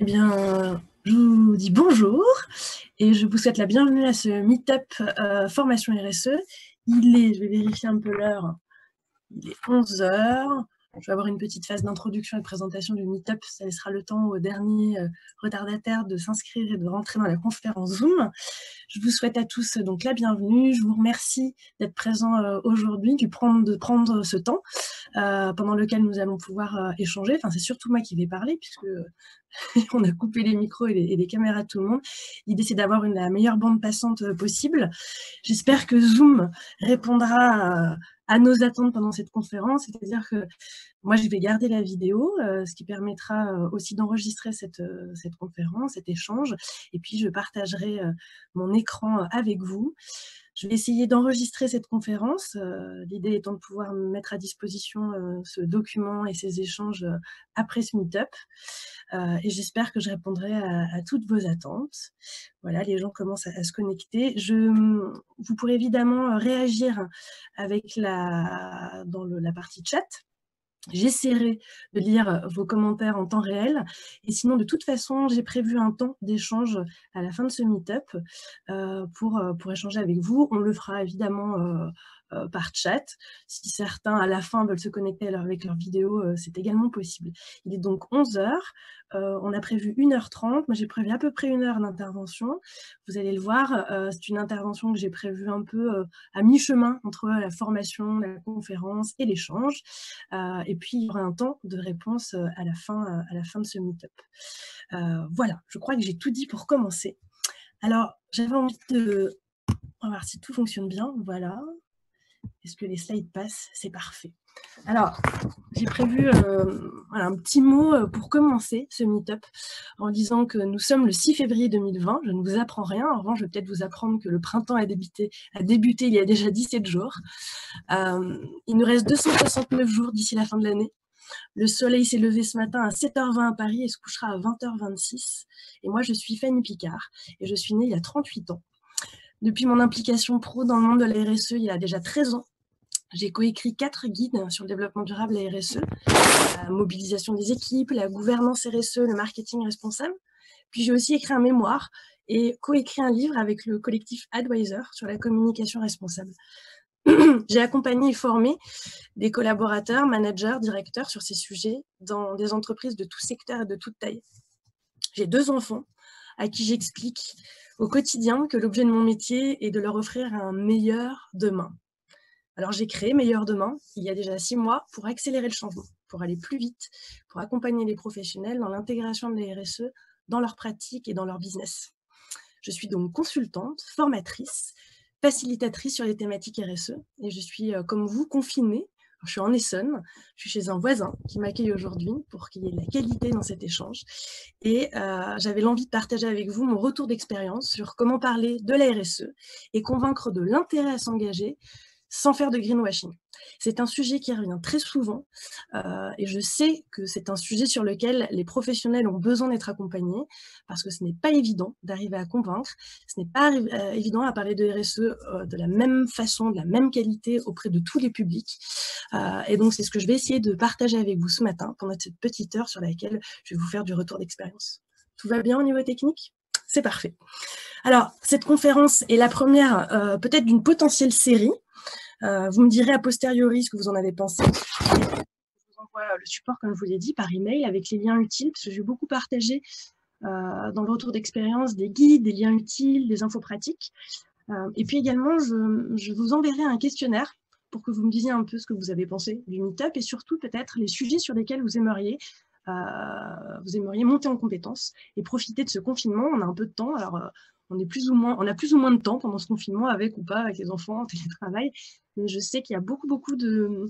Eh bien, je vous dis bonjour et je vous souhaite la bienvenue à ce meet-up formation RSE. Je vais vérifier un peu l'heure, il est 11 heures. Je vais avoir une petite phase d'introduction et de présentation du meet-up. Ça laissera le temps aux derniers retardataires de s'inscrire et de rentrer dans la conférence Zoom. Je vous souhaite à tous donc la bienvenue. Je vous remercie d'être présents aujourd'hui, de prendre ce temps pendant lequel nous allons pouvoir échanger. Enfin, c'est surtout moi qui vais parler puisque on a coupé les micros et les caméras de tout le monde. L'idée, c'est d'avoir la meilleure bande passante possible. J'espère que Zoom répondra à nos attentes pendant cette conférence, c'est-à-dire que moi, je vais garder la vidéo, ce qui permettra aussi d'enregistrer cette conférence, cet échange, et puis je partagerai mon écran avec vous. Je vais essayer d'enregistrer cette conférence, l'idée étant de pouvoir mettre à disposition ce document et ces échanges après ce meet-up. Et j'espère que je répondrai à toutes vos attentes. Voilà, les gens commencent à se connecter. Vous pourrez évidemment réagir avec dans la partie chat. J'essaierai de lire vos commentaires en temps réel. Et sinon, de toute façon, j'ai prévu un temps d'échange à la fin de ce meet-up pour échanger avec vous. On le fera évidemment par chat. Si certains, à la fin, veulent se connecter avec leur vidéo, c'est également possible. Il est donc 11 heures. On a prévu 1h30. Moi, j'ai prévu à peu près 1 heure d'intervention. Vous allez le voir, c'est une intervention que j'ai prévue un peu à mi-chemin entre la formation, la conférence et l'échange. Et puis, il y aura un temps de réponse à la fin de ce meet-up. Voilà, je crois que j'ai tout dit pour commencer. Alors, j'avais envie de... On va voir si tout fonctionne bien. Voilà. Est-ce que les slides passent? C'est parfait. Alors, j'ai prévu un petit mot pour commencer ce meet-up en disant que nous sommes le 6 février 2020. Je ne vous apprends rien. En revanche, je vais peut-être vous apprendre que le printemps a débuté il y a déjà 17 jours. Il nous reste 269 jours d'ici la fin de l'année. Le soleil s'est levé ce matin à 7h20 à Paris et se couchera à 20h26. Et moi, je suis Fanny Picard et je suis née il y a 38 ans. Depuis mon implication pro dans le monde de la RSE, il y a déjà 13 ans, j'ai coécrit 4 guides sur le développement durable et la RSE, la mobilisation des équipes, la gouvernance RSE, le marketing responsable. Puis j'ai aussi écrit un mémoire et coécrit un livre avec le collectif Advisor sur la communication responsable. J'ai accompagné et formé des collaborateurs, managers, directeurs sur ces sujets dans des entreprises de tout secteur et de toute taille. J'ai 2 enfants à qui j'explique au quotidien que l'objet de mon métier est de leur offrir un meilleur demain. Alors j'ai créé Meilleur Demain il y a déjà 6 mois pour accélérer le changement, pour aller plus vite, pour accompagner les professionnels dans l'intégration de la RSE dans leurs pratiques et dans leur business. Je suis donc consultante, formatrice, facilitatrice sur les thématiques RSE et je suis comme vous confinée. Je suis en Essonne, je suis chez un voisin qui m'accueille aujourd'hui pour qu'il y ait de la qualité dans cet échange. Et j'avais l'envie de partager avec vous mon retour d'expérience sur comment parler de la RSE et convaincre de l'intérêt à s'engager sans faire de greenwashing. C'est un sujet qui revient très souvent et je sais que c'est un sujet sur lequel les professionnels ont besoin d'être accompagnés parce que ce n'est pas évident d'arriver à convaincre, ce n'est pas évident à parler de RSE de la même façon, de la même qualité auprès de tous les publics. Et donc, c'est ce que je vais essayer de partager avec vous ce matin pendant cette petite heure sur laquelle je vais vous faire du retour d'expérience. Tout va bien au niveau technique? C'est parfait. Alors, cette conférence est la première peut-être d'une potentielle série. Vous me direz a posteriori ce que vous en avez pensé. Je vous envoie le support, comme je vous l'ai dit, par email avec les liens utiles, parce que j'ai beaucoup partagé dans le retour d'expérience des guides, des liens utiles, des infos pratiques. Et puis également, je vous enverrai un questionnaire pour que vous me disiez un peu ce que vous avez pensé du meet-up et surtout peut-être les sujets sur lesquels vous aimeriez monter en compétences et profiter de ce confinement. On a un peu de temps, alors on a plus ou moins de temps pendant ce confinement, avec ou pas, avec les enfants, en télétravail. Mais je sais qu'il y a beaucoup de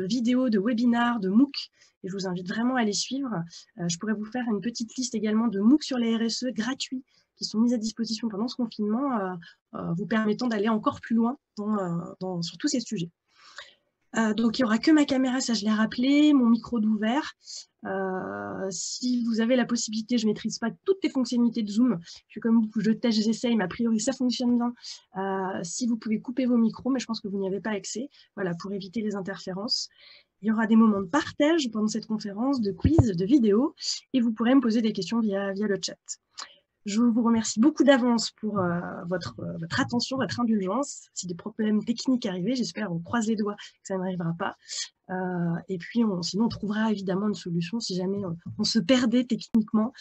vidéos, de webinars, de MOOC, et je vous invite vraiment à les suivre. Je pourrais vous faire une petite liste également de MOOC sur les RSE gratuits qui sont mis à disposition pendant ce confinement, vous permettant d'aller encore plus loin sur tous ces sujets. Donc, il n'y aura que ma caméra, ça je l'ai rappelé, mon micro d'ouvert. Si vous avez la possibilité, je ne maîtrise pas toutes les fonctionnalités de Zoom. Je suis comme vous, je teste, j'essaye, mais a priori ça fonctionne bien. Si vous pouvez couper vos micros, mais je pense que vous n'y avez pas accès, voilà, pour éviter les interférences. Il y aura des moments de partage pendant cette conférence, de quiz, de vidéos, et vous pourrez me poser des questions via le chat. Je vous remercie beaucoup d'avance pour votre attention, votre indulgence. Si des problèmes techniques arrivaient, j'espère, on croise les doigts que ça n'arrivera pas. Et puis, sinon, on trouvera évidemment une solution. Si jamais on se perdait techniquement,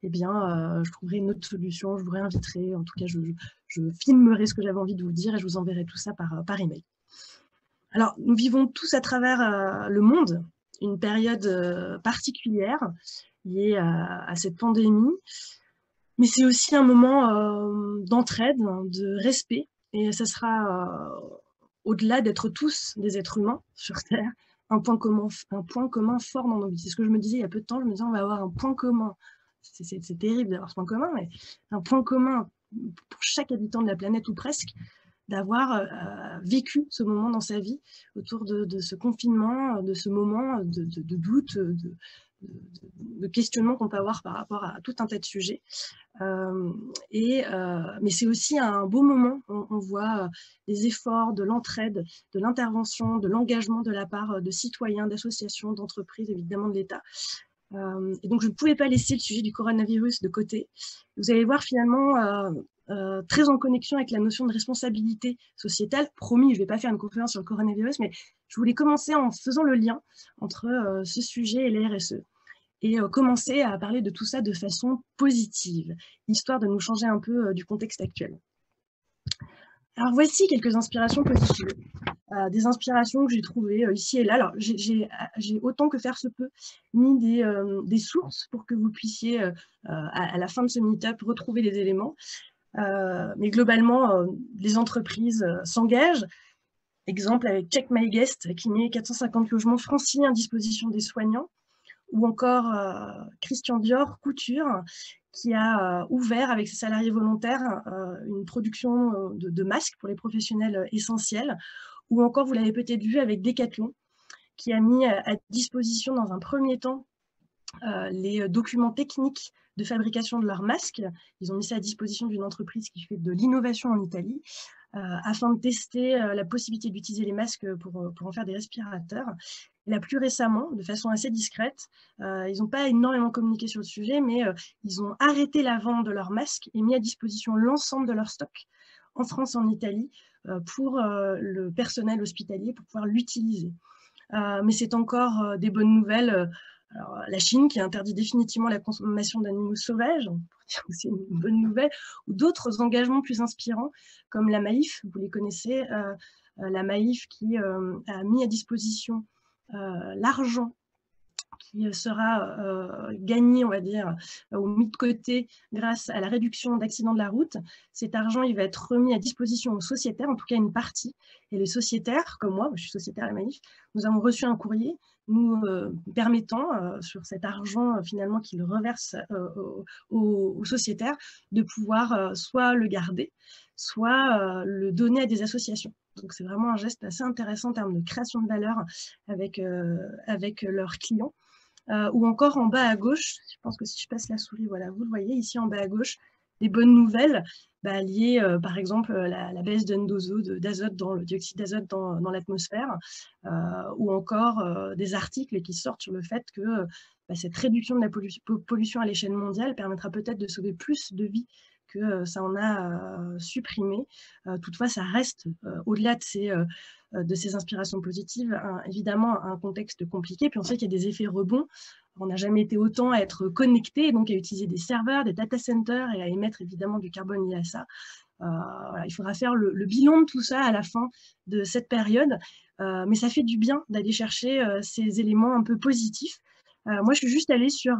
eh bien, je trouverai une autre solution, je vous réinviterai. En tout cas, je filmerai ce que j'avais envie de vous dire et je vous enverrai tout ça par email. Alors, nous vivons tous à travers le monde une période particulière liée à cette pandémie. Mais c'est aussi un moment d'entraide, de respect, et ça sera, au-delà d'être tous des êtres humains sur Terre, un point commun fort dans nos vies. C'est ce que je me disais il y a peu de temps, je me disais on va avoir un point commun. C'est terrible d'avoir ce point commun, mais un point commun pour chaque habitant de la planète, ou presque, d'avoir vécu ce moment dans sa vie autour de ce confinement, de ce moment de doute, de questionnement qu'on peut avoir par rapport à tout un tas de sujets. Mais c'est aussi un beau moment. On voit les efforts de l'entraide, de l'intervention, de l'engagement de la part de citoyens, d'associations, d'entreprises, évidemment de l'État. Et donc, je ne pouvais pas laisser le sujet du coronavirus de côté. Vous allez voir finalement très en connexion avec la notion de responsabilité sociétale. Promis, je ne vais pas faire une conférence sur le coronavirus, mais je voulais commencer en faisant le lien entre ce sujet et les RSE. Et commencer à parler de tout ça de façon positive, histoire de nous changer un peu du contexte actuel. Alors voici quelques inspirations positives, des inspirations que j'ai trouvées ici et là. Alors j'ai autant que faire se peut mis des sources pour que vous puissiez à la fin de ce meet-up retrouver des éléments. Mais globalement, les entreprises s'engagent. Exemple avec Check My Guest qui met 450 logements franciliens à disposition des soignants. Ou encore Christian Dior Couture, qui a ouvert avec ses salariés volontaires une production de masques pour les professionnels essentiels. Ou encore, vous l'avez peut-être vu avec Decathlon, qui a mis à disposition dans un premier temps les documents techniques de fabrication de leurs masques. Ils ont mis ça à disposition d'une entreprise qui fait de l'innovation en Italie, afin de tester la possibilité d'utiliser les masques pour en faire des respirateurs. Et là, plus récemment, de façon assez discrète, ils n'ont pas énormément communiqué sur le sujet, mais ils ont arrêté la vente de leurs masques et mis à disposition l'ensemble de leur stock en France et en Italie pour le personnel hospitalier pour pouvoir l'utiliser. Mais c'est encore des bonnes nouvelles. Alors, la Chine qui interdit définitivement la consommation d'animaux sauvages, c'est une bonne nouvelle, ou d'autres engagements plus inspirants, comme la Maïf, vous les connaissez, la Maïf qui a mis à disposition l'argent qui sera gagné, on va dire, ou mis de côté grâce à la réduction d'accidents de la route. Cet argent, il va être remis à disposition aux sociétaires, en tout cas une partie. Et les sociétaires, comme moi, je suis sociétaire à la Maïf, nous avons reçu un courrier nous permettant, sur cet argent finalement qu'ils reversent aux sociétaires, de pouvoir soit le garder, soit le donner à des associations. Donc c'est vraiment un geste assez intéressant en termes de création de valeur avec leurs clients. Ou encore en bas à gauche, je pense que si je passe la souris, voilà, vous le voyez ici en bas à gauche, des bonnes nouvelles liées par exemple à la baisse d'azote, dans le dioxyde d'azote dans l'atmosphère, ou encore des articles qui sortent sur le fait que cette réduction de la pollution à l'échelle mondiale permettra peut-être de sauver plus de vies que ça en a supprimé. Toutefois, ça reste, au-delà de ces inspirations positives, évidemment un contexte compliqué. Puis on sait qu'il y a des effets rebonds. On n'a jamais été autant à être connecté, donc à utiliser des serveurs, des data centers et à émettre évidemment du carbone lié à ça. Voilà, il faudra faire le bilan de tout ça à la fin de cette période. Mais ça fait du bien d'aller chercher ces éléments un peu positifs. Moi, je suis juste allée sur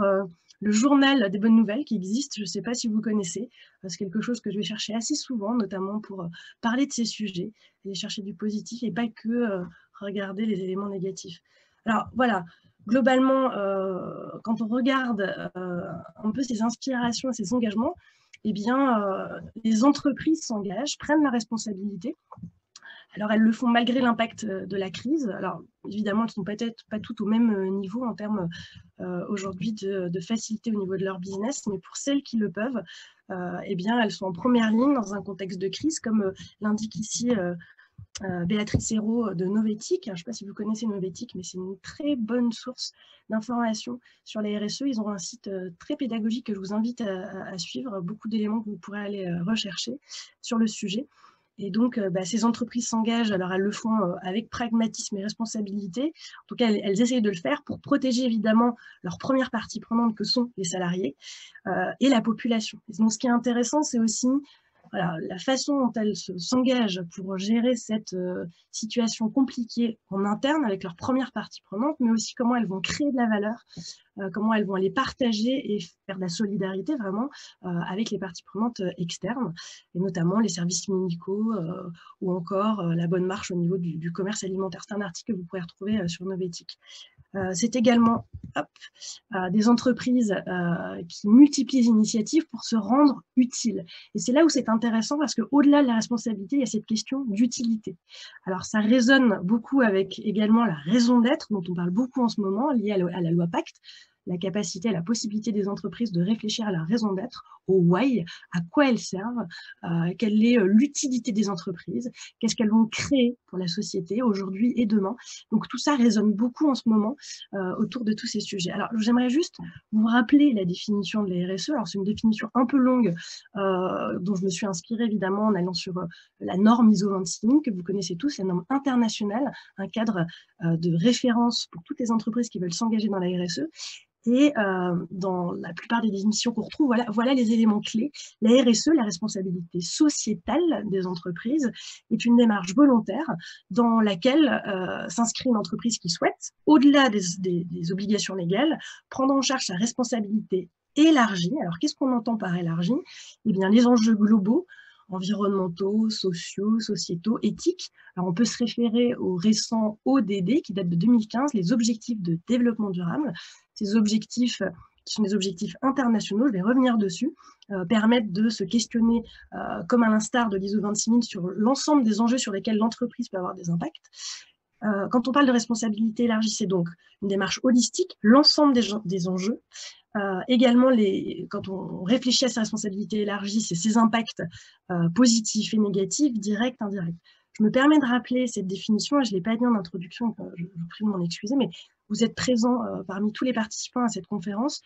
le journal des bonnes nouvelles qui existe. Je ne sais pas si vous connaissez. C'est quelque chose que je vais chercher assez souvent, notamment pour parler de ces sujets, aller chercher du positif et pas que regarder les éléments négatifs. Alors voilà, globalement, quand on regarde un peu ces inspirations, ces engagements, eh bien, les entreprises s'engagent, prennent la responsabilité. Alors, elles le font malgré l'impact de la crise. Alors, évidemment, elles ne sont peut-être pas toutes au même niveau en termes aujourd'hui de facilité au niveau de leur business, mais pour celles qui le peuvent, eh bien, elles sont en première ligne dans un contexte de crise, comme l'indique ici Béatrice Hérault de Novetic. Je ne sais pas si vous connaissez Novetic, mais c'est une très bonne source d'informations sur les RSE. Ils ont un site très pédagogique que je vous invite à suivre, beaucoup d'éléments que vous pourrez aller rechercher sur le sujet. Et donc, ces entreprises s'engagent, alors elles le font avec pragmatisme et responsabilité. En tout cas, elles essayent de le faire pour protéger évidemment leur première partie prenante que sont les salariés et la population. Et donc, ce qui est intéressant, c'est aussi voilà, la façon dont elles s'engagent pour gérer cette situation compliquée en interne avec leur première partie prenante, mais aussi comment elles vont créer de la valeur, comment elles vont aller partager et faire de la solidarité vraiment avec les parties prenantes externes, et notamment les services médicaux ou encore la bonne marche au niveau du commerce alimentaire. C'est un article que vous pouvez retrouver sur Novetic. C'est également des entreprises qui multiplient les initiatives pour se rendre utiles. Et c'est là où c'est intéressant parce qu'au-delà de la responsabilité, il y a cette question d'utilité. Alors ça résonne beaucoup avec également la raison d'être dont on parle beaucoup en ce moment, liée à la loi Pacte, la capacité, la possibilité des entreprises de réfléchir à la raison d'être, au why, à quoi elles servent, quelle est l'utilité des entreprises, qu'est-ce qu'elles vont créer pour la société aujourd'hui et demain. Donc tout ça résonne beaucoup en ce moment autour de tous ces sujets. Alors j'aimerais juste vous rappeler la définition de la RSE. Alors c'est une définition un peu longue dont je me suis inspirée évidemment en allant sur la norme ISO 26000 que vous connaissez tous, la norme internationale, un cadre de référence pour toutes les entreprises qui veulent s'engager dans la RSE. Et dans la plupart des définitions qu'on retrouve, voilà les éléments clés. La RSE, la responsabilité sociétale des entreprises, est une démarche volontaire dans laquelle s'inscrit une entreprise qui souhaite, au-delà des obligations légales, prendre en charge sa responsabilité élargie. Alors, qu'est-ce qu'on entend par élargie? Eh bien, les enjeux globaux, environnementaux, sociaux, sociétaux, éthiques. Alors, on peut se référer au récent ODD qui date de 2015, les objectifs de développement durable. Ces objectifs, qui sont des objectifs internationaux, je vais revenir dessus, permettent de se questionner, comme à l'instar de l'ISO 26000, sur l'ensemble des enjeux sur lesquels l'entreprise peut avoir des impacts. Quand on parle de responsabilité élargie, c'est donc une démarche holistique, l'ensemble des enjeux. Également, quand on réfléchit à sa responsabilité élargie, c'est ses impacts positifs et négatifs, directs, indirects. Je me permets de rappeler cette définition, et je ne l'ai pas dit en introduction, je vous prie de m'en excuser, mais vous êtes présents parmi tous les participants à cette conférence.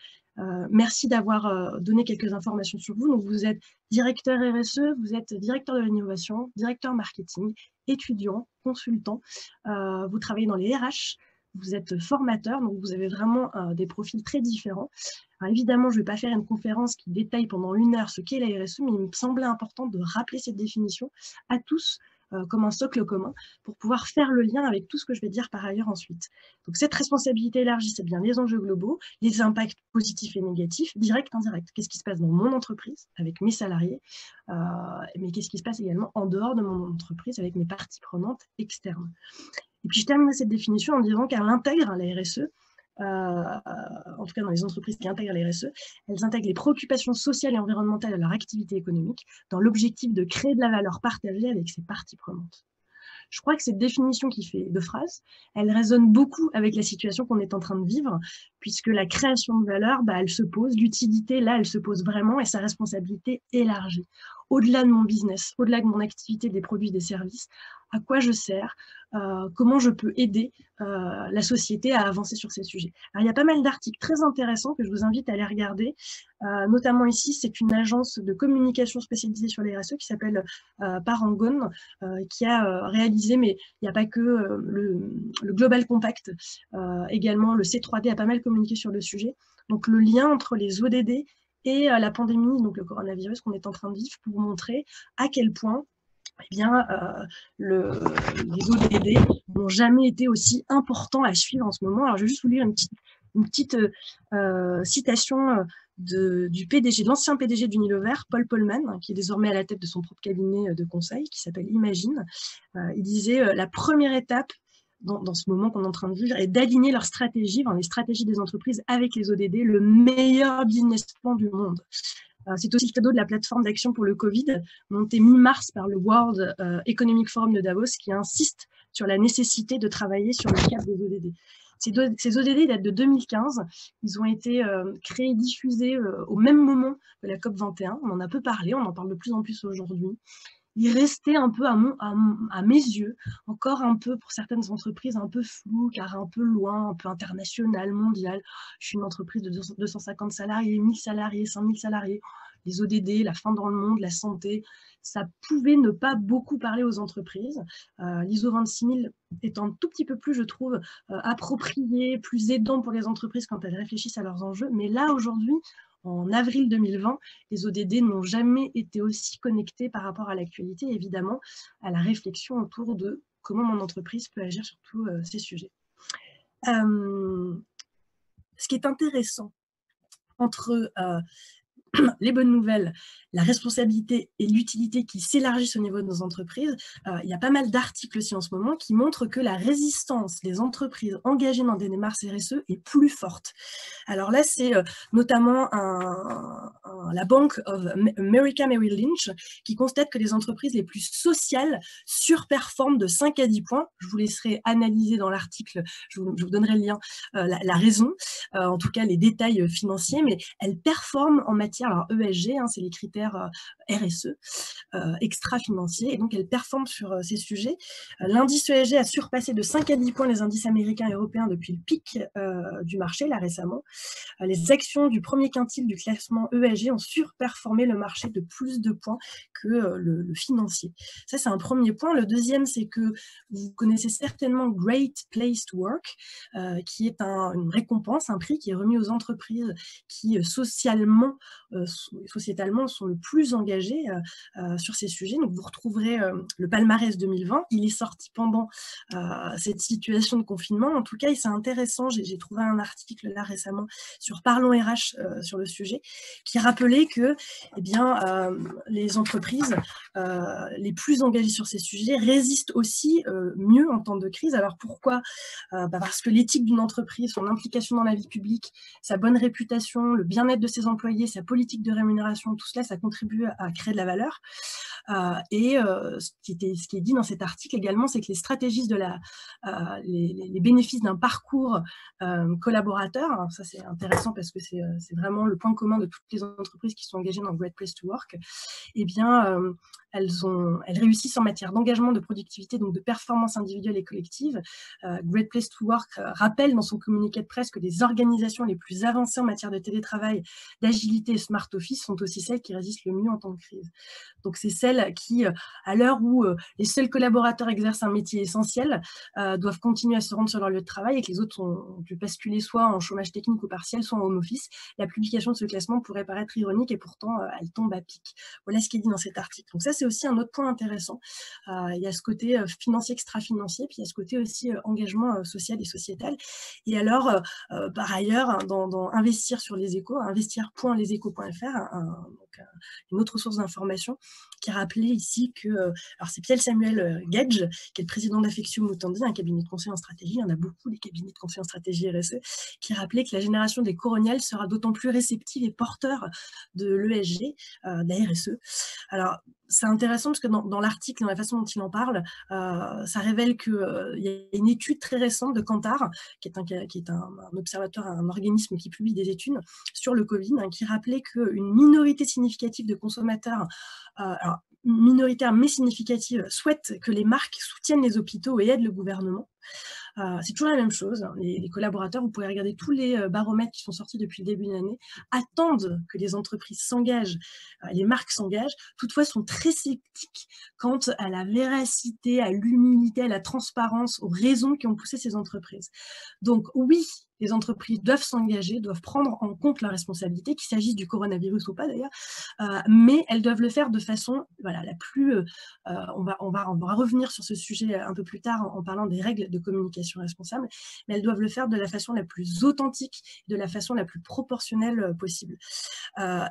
Merci d'avoir donné quelques informations sur vous. Donc, vous êtes directeur RSE, vous êtes directeur de l'innovation, directeur marketing, étudiant, consultant. Vous travaillez dans les RH, vous êtes formateur, donc vous avez vraiment des profils très différents. Alors évidemment, je ne vais pas faire une conférence qui détaille pendant 1 heure ce qu'est la RSE, mais il me semblait important de rappeler cette définition à tous comme un socle commun pour pouvoir faire le lien avec tout ce que je vais dire par ailleurs ensuite. Donc cette responsabilité élargie, c'est bien les enjeux globaux, les impacts positifs et négatifs, directs, indirects. Qu'est-ce qui se passe dans mon entreprise avec mes salariés, mais qu'est-ce qui se passe également en dehors de mon entreprise avec mes parties prenantes externes. Et puis je termine cette définition en disant qu'elle intègre la RSE, en tout cas dans les entreprises qui intègrent la RSE, elles intègrent les préoccupations sociales et environnementales à leur activité économique dans l'objectif de créer de la valeur partagée avec ses parties prenantes. Je crois que cette définition qui fait 2 phrases, elle résonne beaucoup avec la situation qu'on est en train de vivre, puisque la création de valeur, elle se pose, l'utilité, là, elle se pose vraiment, et sa responsabilité élargie. Au-delà de mon business, au-delà de mon activité des produits, des services, à quoi je sers, comment je peux aider la société à avancer sur ces sujets. Alors, il y a pas mal d'articles très intéressants que je vous invite à aller regarder, notamment ici, c'est une agence de communication spécialisée sur les RSE qui s'appelle Parangon, qui a réalisé, mais il n'y a pas que le Global Compact, également le C3D a pas mal communiqué sur le sujet. Donc le lien entre les ODD et la pandémie, donc le coronavirus qu'on est en train de vivre, pour vous montrer à quel point eh bien, les ODD n'ont jamais été aussi importants à suivre en ce moment. Alors je vais juste vous lire une petite citation du PDG, de l'ancien PDG d'Unilever, Paul Polman, qui est désormais à la tête de son propre cabinet de conseil, qui s'appelle Imagine. Il disait la première étape dans ce moment qu'on est en train de vivre est d'aligner leur stratégie, les stratégies des entreprises avec les ODD, le meilleur business plan du monde. C'est aussi le cadeau de la plateforme d'action pour le Covid, montée mi-mars par le World Economic Forum de Davos, qui insiste sur la nécessité de travailler sur le cadre des ODD. Ces ODD datent de 2015. Ils ont été créés, diffusés au même moment que la COP21. On en a peu parlé, on en parle de plus en plus aujourd'hui. il restait un peu à mes yeux, encore un peu pour certaines entreprises un peu flou, car un peu loin, un peu international, mondial. Je suis une entreprise de 250 salariés, 1000 salariés, 5000 salariés, les ODD, la faim dans le monde, la santé, ça pouvait ne pas beaucoup parler aux entreprises. L'ISO 26000 étant un tout petit peu plus, je trouve, approprié, plus aidant pour les entreprises quand elles réfléchissent à leurs enjeux. Mais là, aujourd'hui, en avril 2020, les ODD n'ont jamais été aussi connectés par rapport à l'actualité, évidemment, à la réflexion autour de comment mon entreprise peut agir sur tous ces sujets. Ce qui est intéressant entre les bonnes nouvelles, la responsabilité et l'utilité qui s'élargissent au niveau de nos entreprises, il y a pas mal d'articles aussi en ce moment qui montrent que la résistance des entreprises engagées dans des démarches RSE est plus forte. Alors là, c'est notamment la Bank of America Merrill Lynch qui constate que les entreprises les plus sociales surperforment de 5 à 10 points. Je vous laisserai analyser dans l'article, je vous donnerai le lien, la raison, en tout cas les détails financiers, mais elles performent en matière, alors ESG, hein, c'est les critères RSE, extra-financiers, et donc elles performent sur ces sujets. L'indice ESG a surpassé de 5 à 10 points les indices américains et européens depuis le pic du marché, là récemment. Les actions du premier quintile du classement ESG ont surperformé le marché de plus de points que le financier. Ça, c'est un premier point. Le deuxième, c'est que vous connaissez certainement Great Place to Work, qui est une récompense, un prix qui est remis aux entreprises qui socialement, sociétalement sont le plus engagées sur ces sujets. Donc, vous retrouverez le palmarès 2020. Il est sorti pendant cette situation de confinement. En tout cas, c'est intéressant. J'ai trouvé un article là récemment sur Parlons RH sur le sujet, qui rappelait que eh bien, les entreprises les plus engagées sur ces sujets résistent aussi mieux en temps de crise. Alors pourquoi parce que l'éthique d'une entreprise, son implication dans la vie publique, sa bonne réputation, le bien-être de ses employés, sa politique de rémunération, tout cela, ça contribue à créer de la valeur. Ce qui est dit dans cet article également, c'est que les stratégistes les bénéfices d'un parcours collaborateur, alors ça c'est intéressant parce que c'est vraiment le point commun de toutes les entreprises qui sont engagées dans Great Place to Work, eh bien, elles réussissent en matière d'engagement, de productivité, donc de performance individuelle et collective. Great Place to Work rappelle dans son communiqué de presse que les organisations les plus avancées en matière de télétravail, d'agilité et smart office sont aussi celles qui résistent le mieux en temps de crise. Donc c'est celles qui, à l'heure où les seuls collaborateurs exercent un métier essentiel, doivent continuer à se rendre sur leur lieu de travail et que les autres ont dû basculer soit en chômage technique ou partiel, soit en home office. La publication de ce classement pourrait paraître ironique et pourtant elle tombe à pic. Voilà ce qui est dit dans cet article. Donc ça, c'est aussi un autre point intéressant. Il y a ce côté financier, extra-financier, puis il y a ce côté aussi engagement social et sociétal. Et alors, par ailleurs, dans Investir sur les échos, investir.leséchos.fr, une autre source d'information, qui rappelait ici que, alors c'est Pierre-Samuel Gage, qui est le président d'Affectio Mutendi, un cabinet de conseil en stratégie, il y en a beaucoup des cabinets de conseil en stratégie RSE, qui rappelait que la génération des coroniales sera d'autant plus réceptive et porteur de l'ESG, de la RSE. Alors, c'est intéressant parce que dans l'article, dans la façon dont il en parle, ça révèle qu'il y a une étude très récente de Kantar, qui est un observateur, un organisme qui publie des études sur le Covid, hein, qui rappelait qu'une minorité significative de consommateurs, alors minoritaire mais significative, souhaitent que les marques soutiennent les hôpitaux et aident le gouvernement. C'est toujours la même chose. Les collaborateurs, vous pouvez regarder tous les baromètres qui sont sortis depuis le début de l'année, attendent que les entreprises s'engagent, les marques s'engagent, toutefois sont très sceptiques quant à la véracité, à l'humilité, à la transparence, aux raisons qui ont poussé ces entreprises. Donc oui, les entreprises doivent s'engager, doivent prendre en compte leurs responsabilités, qu'il s'agisse du coronavirus ou pas d'ailleurs, mais elles doivent le faire de façon la plus... on va revenir sur ce sujet un peu plus tard en parlant des règles de communication responsable, mais elles doivent le faire de la façon la plus authentique, de la façon la plus proportionnelle possible.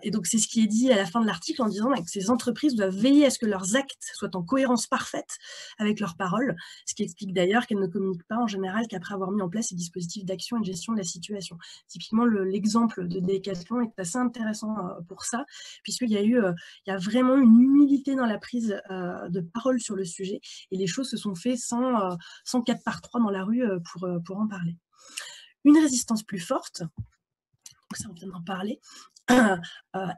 Et donc c'est ce qui est dit à la fin de l'article en disant que ces entreprises doivent veiller à ce que leurs actes soient en cohérence parfaite avec leurs paroles, ce qui explique d'ailleurs qu'elles ne communiquent pas en général qu'après avoir mis en place ces dispositifs d'action et de gestion de la situation. Typiquement, l'exemple de Decathlon est assez intéressant pour ça, puisqu'il y a vraiment une humilité dans la prise de parole sur le sujet, et les choses se sont faites sans 4 par 3 dans la rue pour en parler. Une résistance plus forte, donc ça on vient d'en parler,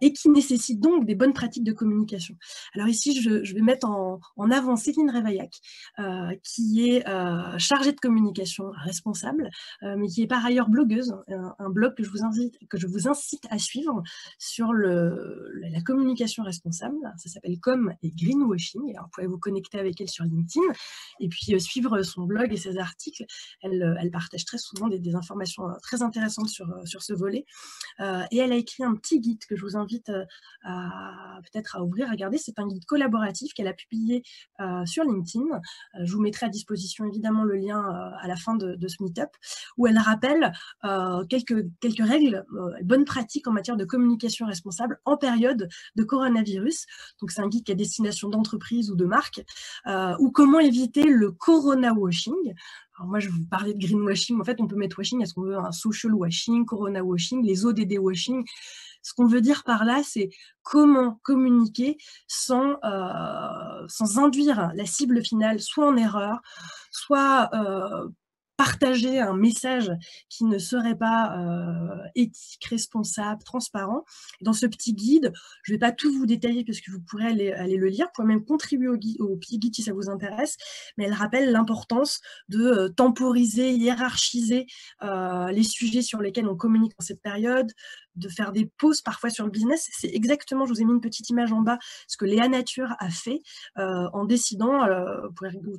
et qui nécessite donc des bonnes pratiques de communication. Alors ici, je vais mettre en avant Céline Révaillac, qui est chargée de communication responsable, mais qui est par ailleurs blogueuse, un blog que je vous incite à suivre sur la communication responsable. Ça s'appelle Com et Greenwashing. Alors, vous pouvez vous connecter avec elle sur LinkedIn et puis suivre son blog et ses articles. Elle partage très souvent des informations très intéressantes sur ce volet. Et elle a écrit un petit guide que je vous invite peut-être à ouvrir, à regarder. C'est un guide collaboratif qu'elle a publié sur LinkedIn. Je vous mettrai à disposition évidemment le lien à la fin de ce meet-up, où elle rappelle quelques règles, bonnes pratiques en matière de communication responsable en période de coronavirus. Donc c'est un guide qui est à destination d'entreprises ou de marques, ou comment éviter le corona washing. Alors moi, je vous parlais de greenwashing. En fait, on peut mettre washing à ce qu'on veut, un social washing, corona washing, les ODD washing. Ce qu'on veut dire par là, c'est comment communiquer sans induire la cible finale soit en erreur, soit partager un message qui ne serait pas éthique, responsable, transparent. Dans ce petit guide, je ne vais pas tout vous détailler parce que vous pourrez aller le lire, vous pouvez même contribuer au petit guide si ça vous intéresse, mais elle rappelle l'importance de temporiser, hiérarchiser les sujets sur lesquels on communique en cette période, de faire des pauses parfois sur le business. C'est exactement, je vous ai mis une petite image en bas, ce que Léa Nature a fait en décidant,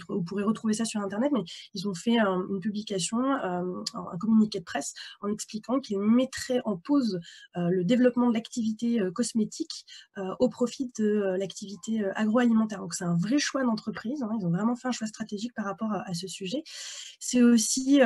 vous pourrez retrouver ça sur Internet, mais ils ont fait une publication, un communiqué de presse en expliquant qu'ils mettraient en pause le développement de l'activité cosmétique au profit de l'activité agroalimentaire. Donc c'est un vrai choix d'entreprise, hein, ils ont vraiment fait un choix stratégique par rapport à ce sujet. C'est aussi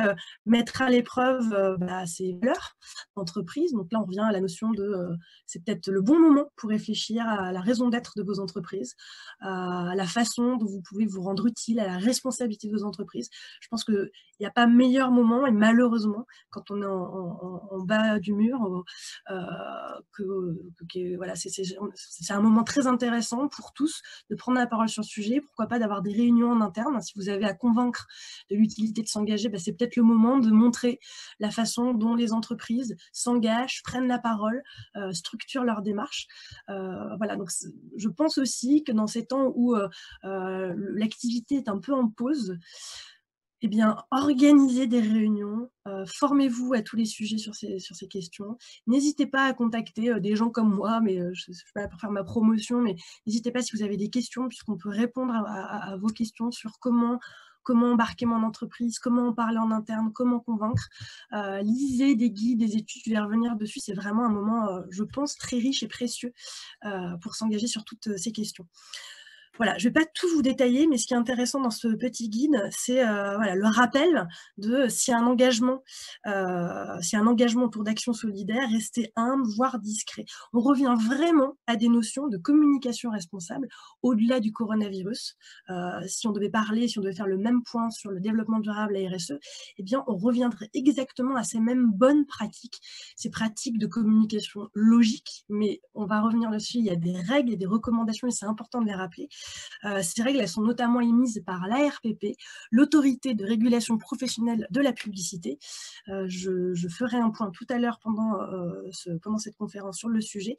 mettre à l'épreuve ses valeurs d'entreprise. Donc là, on revient à la notion de c'est peut-être le bon moment pour réfléchir à la raison d'être de vos entreprises, à la façon dont vous pouvez vous rendre utile, à la responsabilité de vos entreprises. Je pense qu'il n'y a pas meilleur moment, et malheureusement, quand on est en bas du mur, voilà, c'est un moment très intéressant pour tous de prendre la parole sur le sujet. Pourquoi pas d'avoir des réunions en interne. Si vous avez à convaincre de l'utilité de s'engager, c'est peut-être le moment de montrer la façon dont les entreprises s'engagent, prennent la parole, structurent leur démarche. Voilà, donc je pense aussi que dans ces temps où l'activité est un peu en pause, eh bien, organisez des réunions, formez-vous à tous les sujets sur ces questions. N'hésitez pas à contacter des gens comme moi, mais je ne suis pas là pour faire ma promotion, mais n'hésitez pas si vous avez des questions, puisqu'on peut répondre à vos questions sur comment embarquer mon entreprise, comment en parler en interne, comment convaincre. Lisez des guides, des études, je vais revenir dessus. C'est vraiment un moment, je pense, très riche et précieux pour s'engager sur toutes ces questions. Voilà, je ne vais pas tout vous détailler, mais ce qui est intéressant dans ce petit guide, c'est voilà, le rappel de s'il y a un engagement autour d'actions solidaires, restez humble, voire discret. On revient vraiment à des notions de communication responsable au-delà du coronavirus. Si on devait faire le même point sur le développement durable, la RSE, eh bien, on reviendrait exactement à ces mêmes bonnes pratiques, ces pratiques de communication logique, mais on va revenir dessus, il y a des règles et des recommandations et c'est important de les rappeler. Ces règles, elles sont notamment émises par l'ARPP, l'autorité de régulation professionnelle de la publicité. Je ferai un point tout à l'heure pendant cette conférence sur le sujet,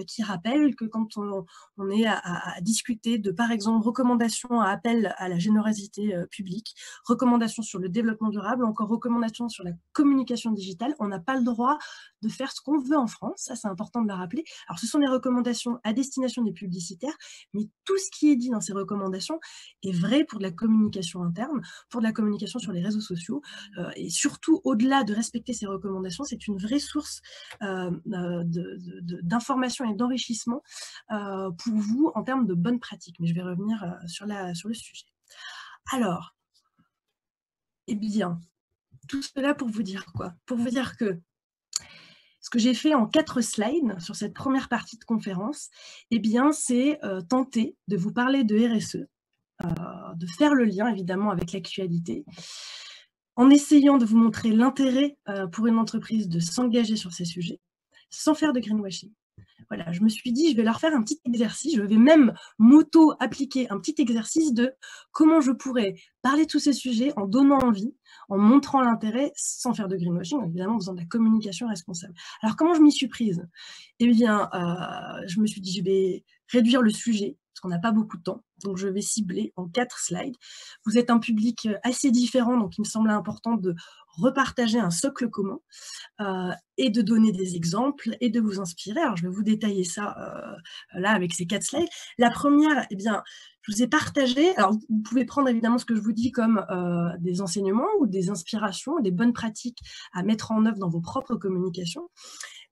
qui rappelle que quand on est à discuter de, par exemple, recommandations à appel à la générosité publique, recommandations sur le développement durable, encore recommandations sur la communication digitale, on n'a pas le droit de faire ce qu'on veut en France, ça c'est important de le rappeler. Alors ce sont des recommandations à destination des publicitaires, mais tout ce qui est dit dans ces recommandations est vrai pour de la communication interne, pour de la communication sur les réseaux sociaux, et surtout au-delà de respecter ces recommandations, c'est une vraie source d'information et d'enrichissement pour vous en termes de bonnes pratiques. Mais je vais revenir sur le sujet. Alors, eh bien, tout cela pour vous dire quoi? Pour vous dire que ce que j'ai fait en 4 slides sur cette première partie de conférence, eh bien, c'est tenter de vous parler de RSE, de faire le lien évidemment avec l'actualité, en essayant de vous montrer l'intérêt pour une entreprise de s'engager sur ces sujets, sans faire de greenwashing. Voilà, je me suis dit, je vais leur faire un petit exercice, je vais même m'auto-appliquer un petit exercice de comment je pourrais parler de tous ces sujets en donnant envie, en montrant l'intérêt, sans faire de greenwashing, évidemment, en faisant de la communication responsable. Alors, comment je m'y suis prise? Eh bien, je me suis dit, je vais réduire le sujet, parce qu'on n'a pas beaucoup de temps, donc je vais cibler en 4 slides. Vous êtes un public assez différent, donc il me semblait important de repartager un socle commun et de donner des exemples et de vous inspirer. Alors, je vais vous détailler ça là avec ces 4 slides. La première, eh bien, je vous ai partagé, alors vous pouvez prendre évidemment ce que je vous dis comme des enseignements ou des inspirations, des bonnes pratiques à mettre en œuvre dans vos propres communications.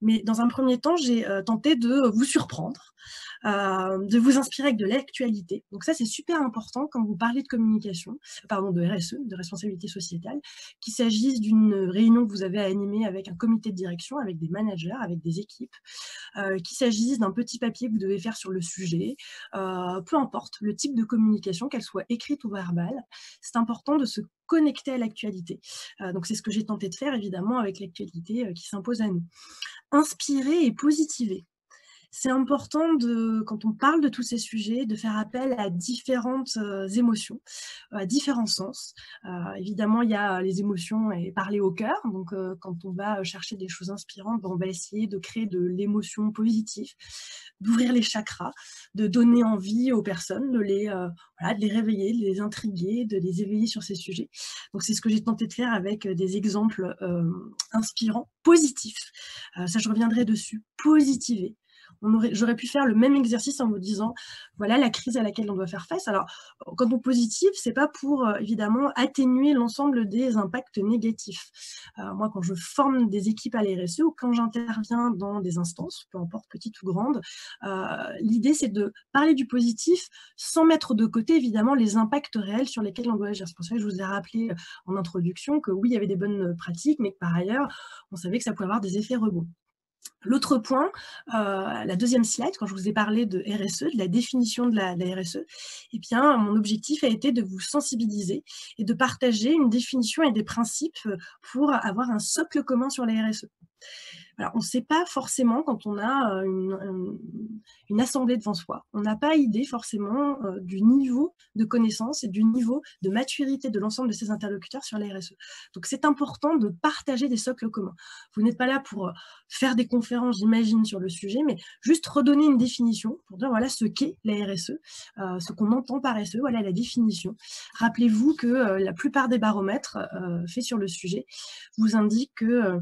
Mais dans un premier temps, j'ai tenté de vous surprendre, de vous inspirer avec de l'actualité. Donc ça, c'est super important quand vous parlez de communication, pardon, de RSE, de responsabilité sociétale, qu'il s'agisse d'une réunion que vous avez à animer avec un comité de direction, avec des managers, avec des équipes, qu'il s'agisse d'un petit papier que vous devez faire sur le sujet, peu importe le type de communication, qu'elle soit écrite ou verbale, c'est important de se connecter à l'actualité. Donc c'est ce que j'ai tenté de faire évidemment avec l'actualité qui s'impose à nous. Inspirer et positiver. C'est important quand on parle de tous ces sujets, de faire appel à différentes émotions, à différents sens. Évidemment, il y a les émotions et parler au cœur. Donc, quand on va chercher des choses inspirantes, on va essayer de créer de l'émotion positive, d'ouvrir les chakras, de donner envie aux personnes, voilà, de les réveiller, de les intriguer, de les éveiller sur ces sujets. Donc, c'est ce que j'ai tenté de faire avec des exemples inspirants, positifs. Ça, je reviendrai dessus. Positiver. J'aurais pu faire le même exercice en vous disant, voilà la crise à laquelle on doit faire face. Alors, quand on positive, c'est pas pour évidemment atténuer l'ensemble des impacts négatifs. Moi, quand je forme des équipes à la RSE ou quand j'interviens dans des instances, peu importe petites ou grandes, l'idée c'est de parler du positif sans mettre de côté évidemment les impacts réels sur lesquels on doit agir. C'est pour ça que je vous ai rappelé en introduction que oui, il y avait des bonnes pratiques, mais que par ailleurs, on savait que ça pouvait avoir des effets rebonds. L'autre point, la deuxième slide, quand je vous ai parlé de RSE, de la définition de la RSE, eh bien, mon objectif a été de vous sensibiliser et de partager une définition et des principes pour avoir un socle commun sur la RSE. Alors, on ne sait pas forcément quand on a une assemblée devant soi, on n'a pas idée forcément du niveau de connaissance et du niveau de maturité de l'ensemble de ces interlocuteurs sur la RSE. Donc, c'est important de partager des socles communs. Vous n'êtes pas là pour faire des conférences, j'imagine, sur le sujet, mais juste redonner une définition pour dire voilà ce qu'est la RSE, ce qu'on entend par RSE, voilà la définition. Rappelez-vous que la plupart des baromètres faits sur le sujet vous indiquent que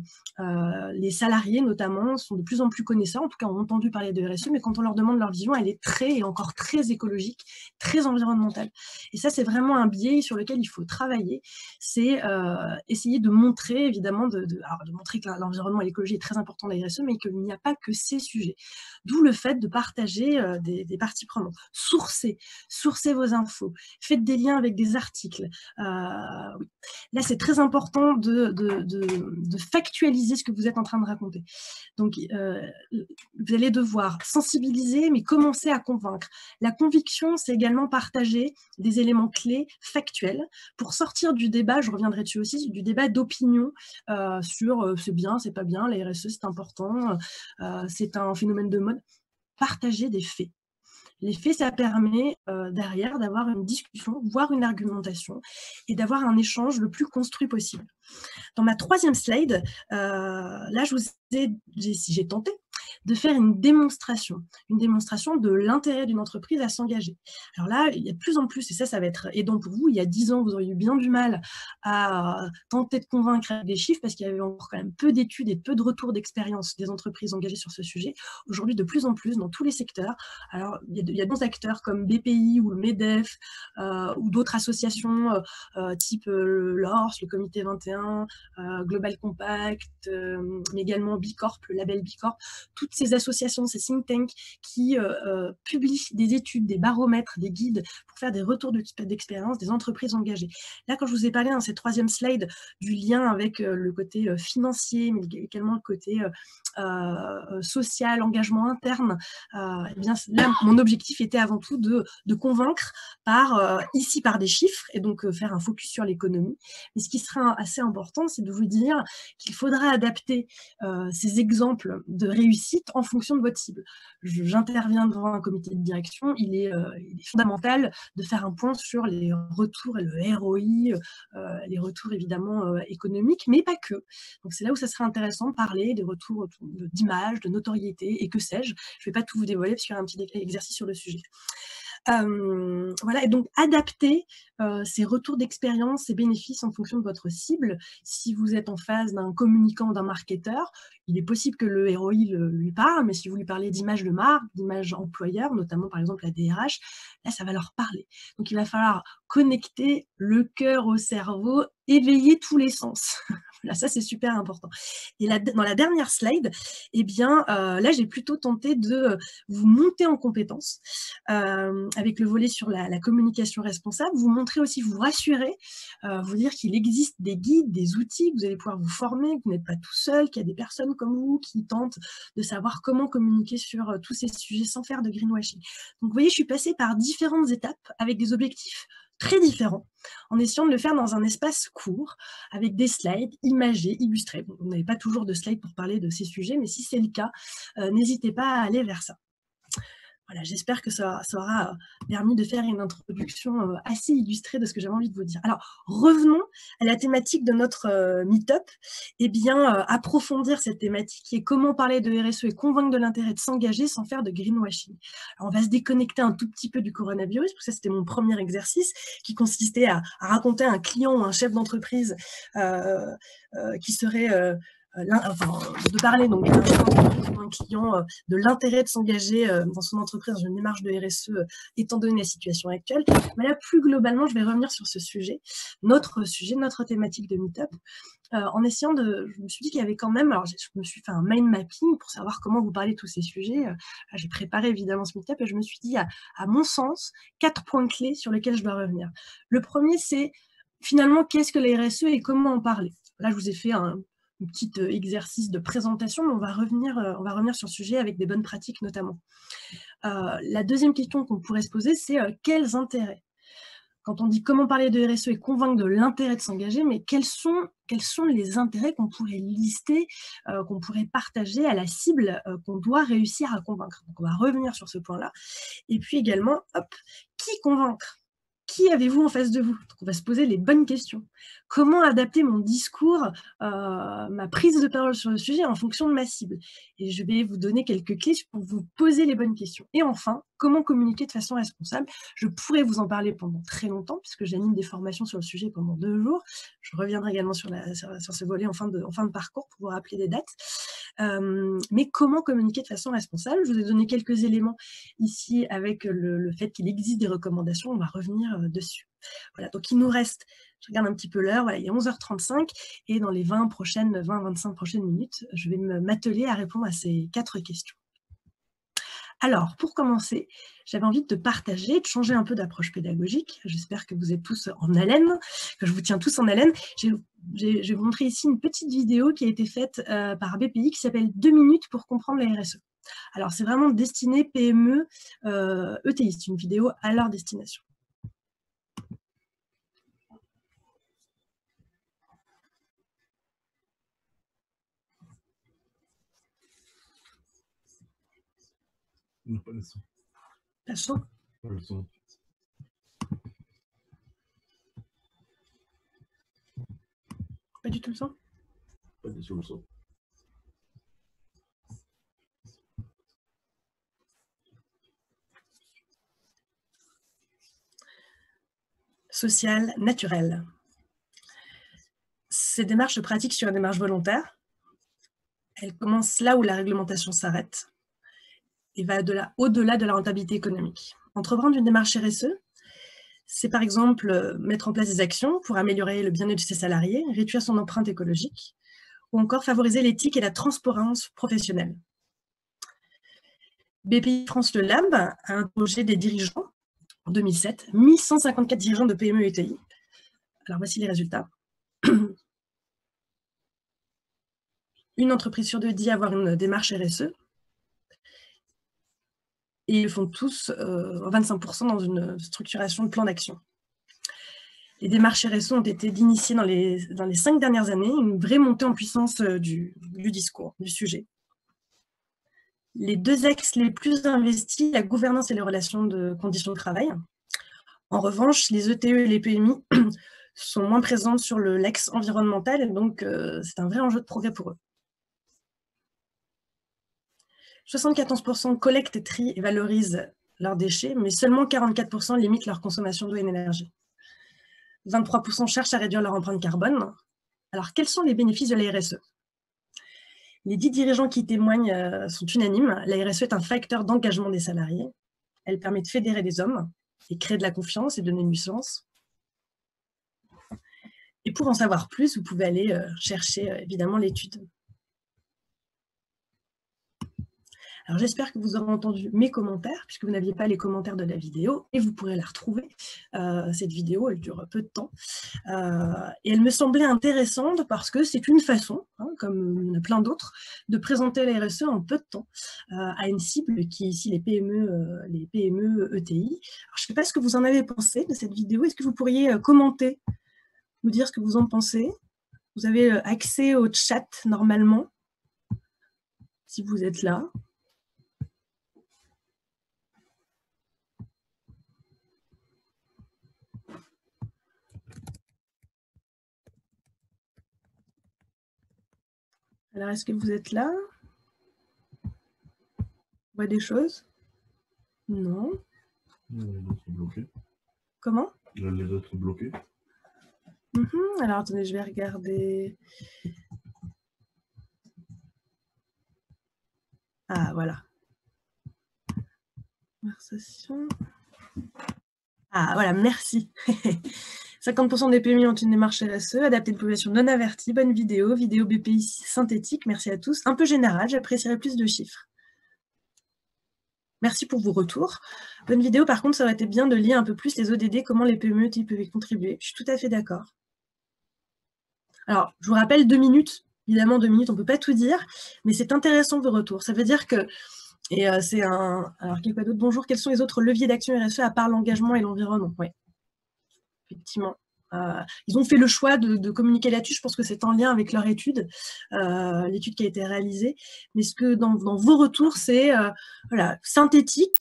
les salariés, notamment, sont de plus en plus connaissants, en tout cas ont entendu parler de RSE, mais quand on leur demande leur vision, elle est encore très écologique, très environnementale. Et ça, c'est vraiment un biais sur lequel il faut travailler. C'est essayer de montrer, évidemment, de montrer que l'environnement et l'écologie est très important dans la RSE, mais qu'il n'y a pas que ces sujets. D'où le fait de partager des parties prenantes. Sourcez vos infos, faites des liens avec des articles. Oui. Là, c'est très important de factualiser ce que vous êtes en train de raconter. Donc, vous allez devoir sensibiliser, mais commencer à convaincre. La conviction, c'est également partager des éléments clés factuels pour sortir du débat, je reviendrai dessus aussi, du débat d'opinion sur c'est bien, c'est pas bien, la RSE, c'est important, c'est un phénomène de mode. Partager des faits. Les faits, ça permet derrière d'avoir une discussion, voire une argumentation, et d'avoir un échange le plus construit possible. Dans ma troisième slide, là, j'ai tenté de faire une démonstration de l'intérêt d'une entreprise à s'engager. Alors là, il y a de plus en plus, et ça va être aidant pour vous, il y a 10 ans, vous auriez eu bien du mal à tenter de convaincre avec des chiffres, parce qu'il y avait encore quand même peu d'études et peu de retours d'expérience des entreprises engagées sur ce sujet. Aujourd'hui, de plus en plus, dans tous les secteurs, alors il y a d'autres acteurs comme BPI ou le MEDEF, ou d'autres associations type l'ORS, le Comité 21, Global Compact, mais également Bicorp, le label Bicorp, toutes ces associations, ces think tanks qui publient des études, des baromètres, des guides pour faire des retours d'expérience des entreprises engagées. Là, quand je vous ai parlé dans cette troisième slide du lien avec le côté financier, mais également le côté social, engagement interne, eh bien, là, mon objectif était avant tout de convaincre ici par des chiffres, et donc faire un focus sur l'économie. Mais ce qui sera assez important, c'est de vous dire qu'il faudra adapter ces exemples de réussite vite en fonction de votre cible. J'interviens devant un comité de direction, il est fondamental de faire un point sur les retours et le ROI, les retours évidemment économiques, mais pas que. Donc c'est là où ça serait intéressant de parler des retours d'image, de notoriété et que sais-je. Je ne vais pas tout vous dévoiler parce qu'il y aura un petit exercice sur le sujet. Voilà, et donc adapter ces retours d'expérience, ces bénéfices en fonction de votre cible. Si vous êtes en face d'un communicant ou d'un marketeur, il est possible que le ROI lui parle, mais si vous lui parlez d'image de marque, d'image employeur, notamment par exemple la DRH, là ça va leur parler. Donc il va falloir connecter le cœur au cerveau, éveiller tous les sens. Là, ça c'est super important. Et là, dans la dernière slide, eh bien, là j'ai plutôt tenté de vous monter en compétences avec le volet sur la communication responsable, vous montrer aussi, vous rassurer, vous dire qu'il existe des guides, des outils, que vous allez pouvoir vous former, que vous n'êtes pas tout seul, qu'il y a des personnes comme vous qui tentent de savoir comment communiquer sur tous ces sujets sans faire de greenwashing. Donc vous voyez, je suis passée par différentes étapes avec des objectifs très différents, en essayant de le faire dans un espace court, avec des slides imagés, illustrés. Bon, vous n'avez pas toujours de slides pour parler de ces sujets, mais si c'est le cas, n'hésitez pas à aller vers ça. Voilà, j'espère que ça aura permis de faire une introduction assez illustrée de ce que j'avais envie de vous dire. Alors, revenons à la thématique de notre meet-up. Eh bien, approfondir cette thématique qui est comment parler de RSE et convaincre de l'intérêt de s'engager sans faire de greenwashing. Alors, on va se déconnecter un tout petit peu du coronavirus, parce que ça, c'était mon premier exercice, qui consistait à raconter à un client ou un chef d'entreprise qui serait... de parler donc à un client de l'intérêt de s'engager dans son entreprise dans une démarche de RSE étant donné la situation actuelle. Mais là, plus globalement, je vais revenir sur ce sujet, notre thématique de Meetup, en essayant je me suis dit qu'il y avait quand même, alors je me suis fait un mind mapping pour savoir comment vous parler de tous ces sujets. J'ai préparé évidemment ce Meetup et je me suis dit, à mon sens, 4 points clés sur lesquels je dois revenir. Le premier, c'est finalement, qu'est-ce que la RSE et comment en parler? Là, je vous ai fait un petit exercice de présentation, mais on va revenir sur le sujet avec des bonnes pratiques notamment. La deuxième question qu'on pourrait se poser, c'est quels intérêts? Quand on dit comment parler de RSE et convaincre de l'intérêt de s'engager, mais quels sont les intérêts qu'on pourrait lister, qu'on pourrait partager à la cible qu'on doit réussir à convaincre? Donc on va revenir sur ce point-là. Et puis également, qui convaincre? Qui avez-vous en face de vous? Donc on va se poser les bonnes questions. Comment adapter mon discours, ma prise de parole sur le sujet en fonction de ma cible? Et je vais vous donner quelques clés pour vous poser les bonnes questions. Et enfin, comment communiquer de façon responsable? Je pourrais vous en parler pendant très longtemps, puisque j'anime des formations sur le sujet pendant 2 jours. Je reviendrai également sur ce volet en fin de parcours pour vous rappeler des dates. Mais comment communiquer de façon responsable? Je vous ai donné quelques éléments ici avec le fait qu'il existe des recommandations. On va revenir dessus. Voilà, donc il nous reste, je regarde un petit peu l'heure, voilà, il est 11h35 et dans les 20-25 prochaines minutes, je vais m'atteler à répondre à ces 4 questions. Alors, pour commencer, j'avais envie de partager, de changer un peu d'approche pédagogique. J'espère que vous êtes tous en haleine, que je vous tiens tous en haleine. Je vais vous montrer ici une petite vidéo qui a été faite par BPI qui s'appelle 2 minutes pour comprendre la RSE. Alors, c'est vraiment destiné PME, ETI, c'est une vidéo à leur destination. Non, pas le son. Pas le son? Pas le son. Pas du tout le son? Pas du tout le son. Sociale, naturelle. Ces démarches se pratiquent sur une démarche volontaire. Elle commence là où la réglementation s'arrête et va au-delà de la rentabilité économique. Entreprendre une démarche RSE, c'est par exemple mettre en place des actions pour améliorer le bien-être de ses salariés, réduire son empreinte écologique, ou encore favoriser l'éthique et la transparence professionnelle. BPI France Le Lab a interrogé des dirigeants en 2007, 1154 dirigeants de PME et ETI. Alors voici les résultats. Une entreprise sur 2 dit avoir une démarche RSE. Et ils font tous 25% dans une structuration de plan d'action. Les démarches RSE ont été initiées dans les 5 dernières années, une vraie montée en puissance du discours, du sujet. les deux axes les plus investis, la gouvernance et les relations de conditions de travail. En revanche, les ETE et les PMI sont moins présentes sur l'axe environnemental, et donc c'est un vrai enjeu de progrès pour eux. 74% collectent, trient et valorisent leurs déchets, mais seulement 44% limitent leur consommation d'eau et d'énergie. 23% cherchent à réduire leur empreinte carbone. Alors, quels sont les bénéfices de la RSE? Les 10 dirigeants qui témoignent sont unanimes. La RSE est un facteur d'engagement des salariés. Elle permet de fédérer des hommes et créer de la confiance et donner du sens. Et pour en savoir plus, vous pouvez aller chercher évidemment l'étude. Alors j'espère que vous aurez entendu mes commentaires, puisque vous n'aviez pas les commentaires de la vidéo, et vous pourrez la retrouver. Cette vidéo, elle dure peu de temps. Et elle me semblait intéressante parce que c'est une façon, comme il y en a plein d'autres, de présenter la RSE en peu de temps à une cible qui est ici les PME ETI. Alors, je ne sais pas ce que vous en avez pensé de cette vidéo. Est-ce que vous pourriez commenter, nous dire ce que vous en pensez? Vous avez accès au chat normalement, si vous êtes là. Alors, est-ce que vous êtes là? On voit des choses? Non. Les autres bloqués. Comment? Les autres bloqués. Alors, attendez, je vais regarder. Ah, voilà. Conversation. Ah, voilà, merci. 50% des PMI ont une démarche RSE, adaptée de population non avertie, bonne vidéo BPI synthétique, merci à tous. Un peu général, j'apprécierais plus de chiffres. Merci pour vos retours. Bonne vidéo, par contre, ça aurait été bien de lier un peu plus les ODD, comment les PME peuvent y contribuer. Je suis tout à fait d'accord. Alors, je vous rappelle 2 minutes. Évidemment, 2 minutes, on ne peut pas tout dire, mais c'est intéressant vos retours. Ça veut dire que, et c'est un... Alors, quoi d'autre? Bonjour, quels sont les autres leviers d'action RSE à part l'engagement et l'environnement? Oui, effectivement. Ils ont fait le choix de communiquer là-dessus. Je pense que c'est en lien avec leur étude, l'étude qui a été réalisée. Mais ce que dans vos retours, c'est voilà, synthétique,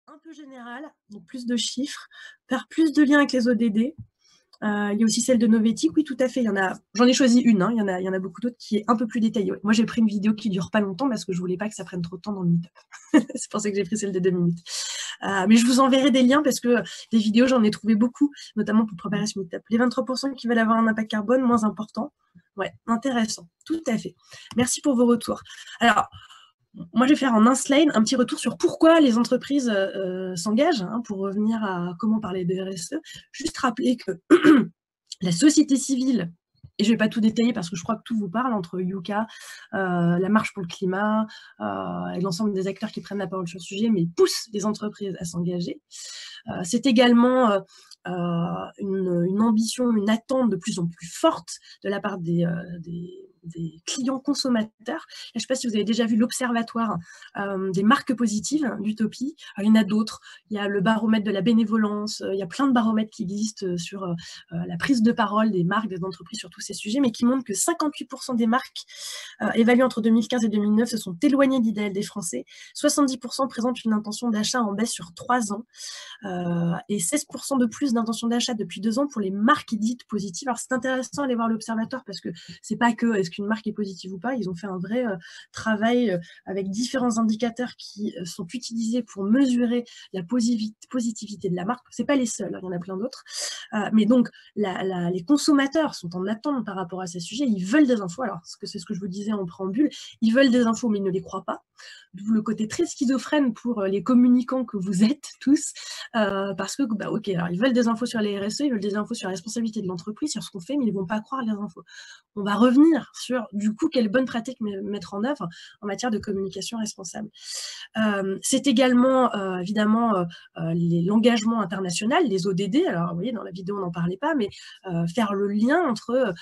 un peu général, donc plus de chiffres, faire plus de liens avec les ODD. Il y a aussi celle de Novetic, oui, tout à fait. J'en ai choisi une, il y en a beaucoup d'autres qui est un peu plus détaillée. Ouais. Moi, j'ai pris une vidéo qui ne dure pas longtemps parce que je ne voulais pas que ça prenne trop de temps dans le meet-up. C'est pour ça que j'ai pris celle de 2 minutes. Mais je vous enverrai des liens parce que des vidéos, j'en ai trouvé beaucoup, notamment pour préparer ce meet-up. Les 23% qui veulent avoir un impact carbone, moins important. Ouais, intéressant, tout à fait. Merci pour vos retours. Alors, moi, je vais faire en un slide un petit retour sur pourquoi les entreprises s'engagent, pour revenir à comment parler de RSE. Juste rappeler que la société civile, et je ne vais pas tout détailler parce que je crois que tout vous parle, entre Yuka, la Marche pour le climat, et l'ensemble des acteurs qui prennent la parole sur le sujet, mais ils poussent les entreprises à s'engager. C'est également une ambition, une attente de plus en plus forte de la part des clients consommateurs. Je ne sais pas si vous avez déjà vu l'observatoire des marques positives d'Utopie. Il y en a d'autres. Il y a le baromètre de la bénévolence. Il y a plein de baromètres qui existent sur la prise de parole des marques, des entreprises sur tous ces sujets, mais qui montrent que 58% des marques évaluées entre 2015 et 2009 se sont éloignées de l'idéal des Français. 70% présentent une intention d'achat en baisse sur 3 ans. Et 16% de plus d'intention d'achat depuis 2 ans pour les marques dites positives. Alors c'est intéressant d'aller voir l'observatoire parce que c'est pas que est-ce qu'une marque est positive ou pas, ils ont fait un vrai travail avec différents indicateurs qui sont utilisés pour mesurer la positivité de la marque. C'est pas les seuls, il y en a plein d'autres. Mais donc les consommateurs sont en attente par rapport à ces sujets, ils veulent des infos. Alors c'est ce que je vous disais en préambule, ils veulent des infos mais ils ne les croient pas. D'où le côté très schizophrène pour les communicants que vous êtes tous, parce que, ok, alors ils veulent des infos sur les RSE, ils veulent des infos sur la responsabilité de l'entreprise, sur ce qu'on fait, mais ils ne vont pas croire les infos. On va revenir sur, du coup, quelles bonnes pratiques mettre en œuvre en matière de communication responsable. C'est également, évidemment, l'engagement international, les ODD. Alors, vous voyez, dans la vidéo, on n'en parlait pas, mais faire le lien entre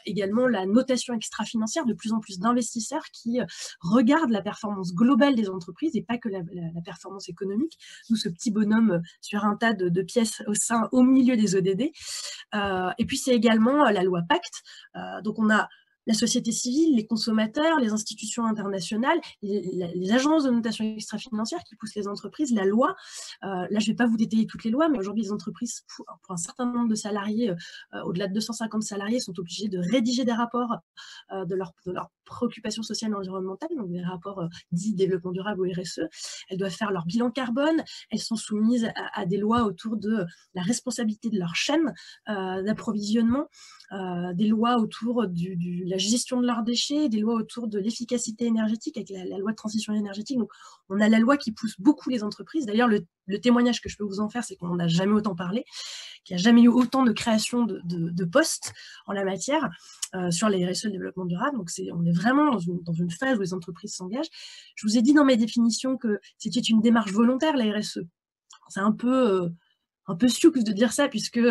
également la notation extra-financière, de plus en plus d'investisseurs qui regardent la performance globale des entreprises et pas que la performance économique. Nous, ce petit bonhomme sur un tas de pièces au milieu des ODD. Et puis, c'est également la loi Pacte. Donc, on a la société civile, les consommateurs, les institutions internationales, les agences de notation extra-financière qui poussent les entreprises, la loi. Là, je ne vais pas vous détailler toutes les lois, mais aujourd'hui, les entreprises, pour un certain nombre de salariés, au-delà de 250 salariés, sont obligés de rédiger des rapports de leurs préoccupations sociales et environnementales, donc des rapports dits développement durable ou RSE. Elles doivent faire leur bilan carbone. Elles sont soumises à des lois autour de la responsabilité de leur chaîne d'approvisionnement, des lois autour de la gestion de leurs déchets, des lois autour de l'efficacité énergétique avec la loi de transition énergétique. Donc, on a la loi qui pousse beaucoup les entreprises. D'ailleurs, le témoignage que je peux vous en faire, c'est qu'on n'en a jamais autant parlé, qu'il n'y a jamais eu autant de création de postes en la matière sur les RSE, le développement durable. Donc, on est vraiment dans une phase où les entreprises s'engagent. Je vous ai dit dans mes définitions que c'était une démarche volontaire, la RSE. C'est un peu sioux de dire ça, puisque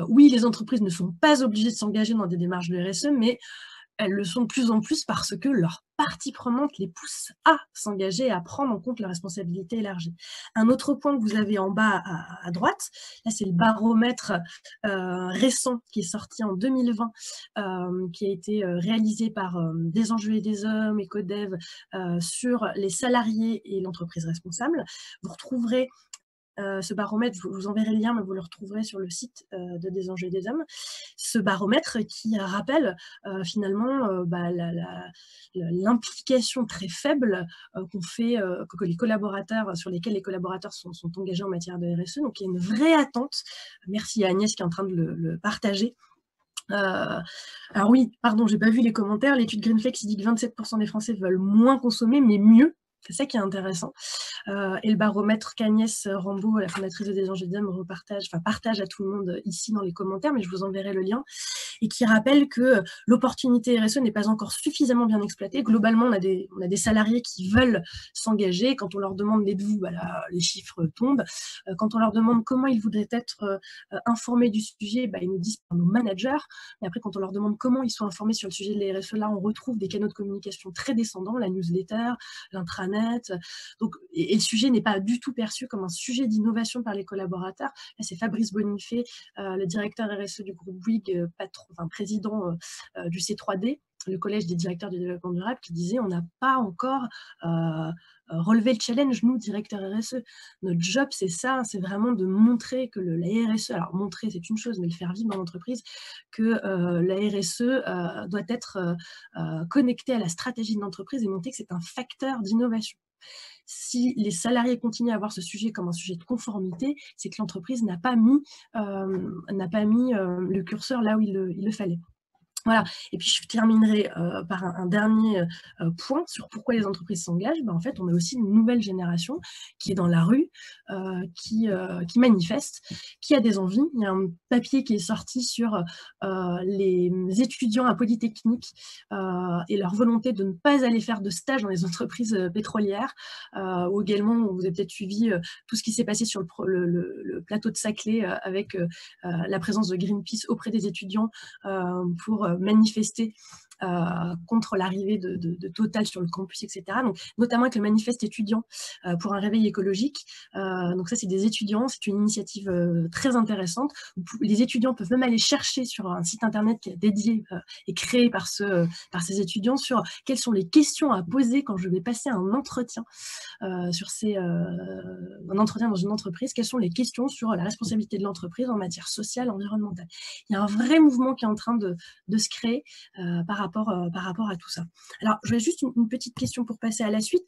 oui, les entreprises ne sont pas obligées de s'engager dans des démarches de RSE, mais elles le sont de plus en plus parce que leurs parties prenantes les poussent à s'engager et à prendre en compte leurs responsabilités élargies. Un autre point que vous avez en bas à droite, là c'est le baromètre récent qui est sorti en 2020, qui a été réalisé par Des Enjeux et des Hommes, Ecodev, sur les salariés et l'entreprise responsable. Vous retrouverez ce baromètre, je vous enverrai le lien, mais vous le retrouverez sur le site de Des Enjeux et des Hommes. Ce baromètre qui rappelle finalement l'implication très faible que les collaborateurs, sur lesquels les collaborateurs sont engagés en matière de RSE. Donc il y a une vraie attente. Merci à Agnès qui est en train de le partager. Alors oui, pardon, j'ai pas vu les commentaires. L'étude Greenflex dit que 27% des Français veulent moins consommer, mais mieux. C'est ça qui est intéressant. Et le baromètre qu'Agnès Rambaud, la fondatrice de Des Enjeux et des Hommes, partage à tout le monde ici dans les commentaires, mais je vous enverrai le lien, et qui rappelle que l'opportunité RSE n'est pas encore suffisamment bien exploitée. Globalement, on a des salariés qui veulent s'engager. Quand on leur demande l'êtes-vous, les chiffres tombent. Quand on leur demande comment ils voudraient être informés du sujet, ils nous disent par nos managers. Et après, quand on leur demande comment ils sont informés sur le sujet de la RSE, là, on retrouve des canaux de communication très descendants, la newsletter, l'intranet. Donc, et le sujet n'est pas du tout perçu comme un sujet d'innovation par les collaborateurs. Là, c'est Fabrice Bonifay, le directeur RSE du groupe Bouygues, président du C3D, le collège des directeurs du développement durable, qui disait on n'a pas encore relevé le challenge, nous, directeurs RSE. Notre job, c'est ça, c'est vraiment de montrer que la RSE, alors montrer c'est une chose, mais le faire vivre dans l'entreprise, que la RSE doit être connectée à la stratégie de l'entreprise et montrer que c'est un facteur d'innovation. Si les salariés continuent à voir ce sujet comme un sujet de conformité, c'est que l'entreprise n'a pas mis le curseur là où il le fallait. Voilà. Et puis je terminerai par un dernier point sur pourquoi les entreprises s'engagent. En fait, on a aussi une nouvelle génération qui est dans la rue, qui manifeste, qui a des envies. Il y a un papier qui est sorti sur les étudiants à Polytechnique et leur volonté de ne pas aller faire de stage dans les entreprises pétrolières, ou également, vous avez peut-être suivi tout ce qui s'est passé sur le plateau de Saclay avec la présence de Greenpeace auprès des étudiants pour manifester contre l'arrivée de Total sur le campus, etc. Donc, notamment avec le manifeste étudiant pour un réveil écologique. Donc ça, c'est des étudiants, c'est une initiative très intéressante. Les étudiants peuvent même aller chercher sur un site internet qui est dédié et créé par ces étudiants sur quelles sont les questions à poser quand je vais passer un entretien un entretien dans une entreprise, quelles sont les questions sur la responsabilité de l'entreprise en matière sociale, environnementale. Il y a un vrai mouvement qui est en train de se créer par rapport à tout ça. Alors, je vais juste une petite question pour passer à la suite.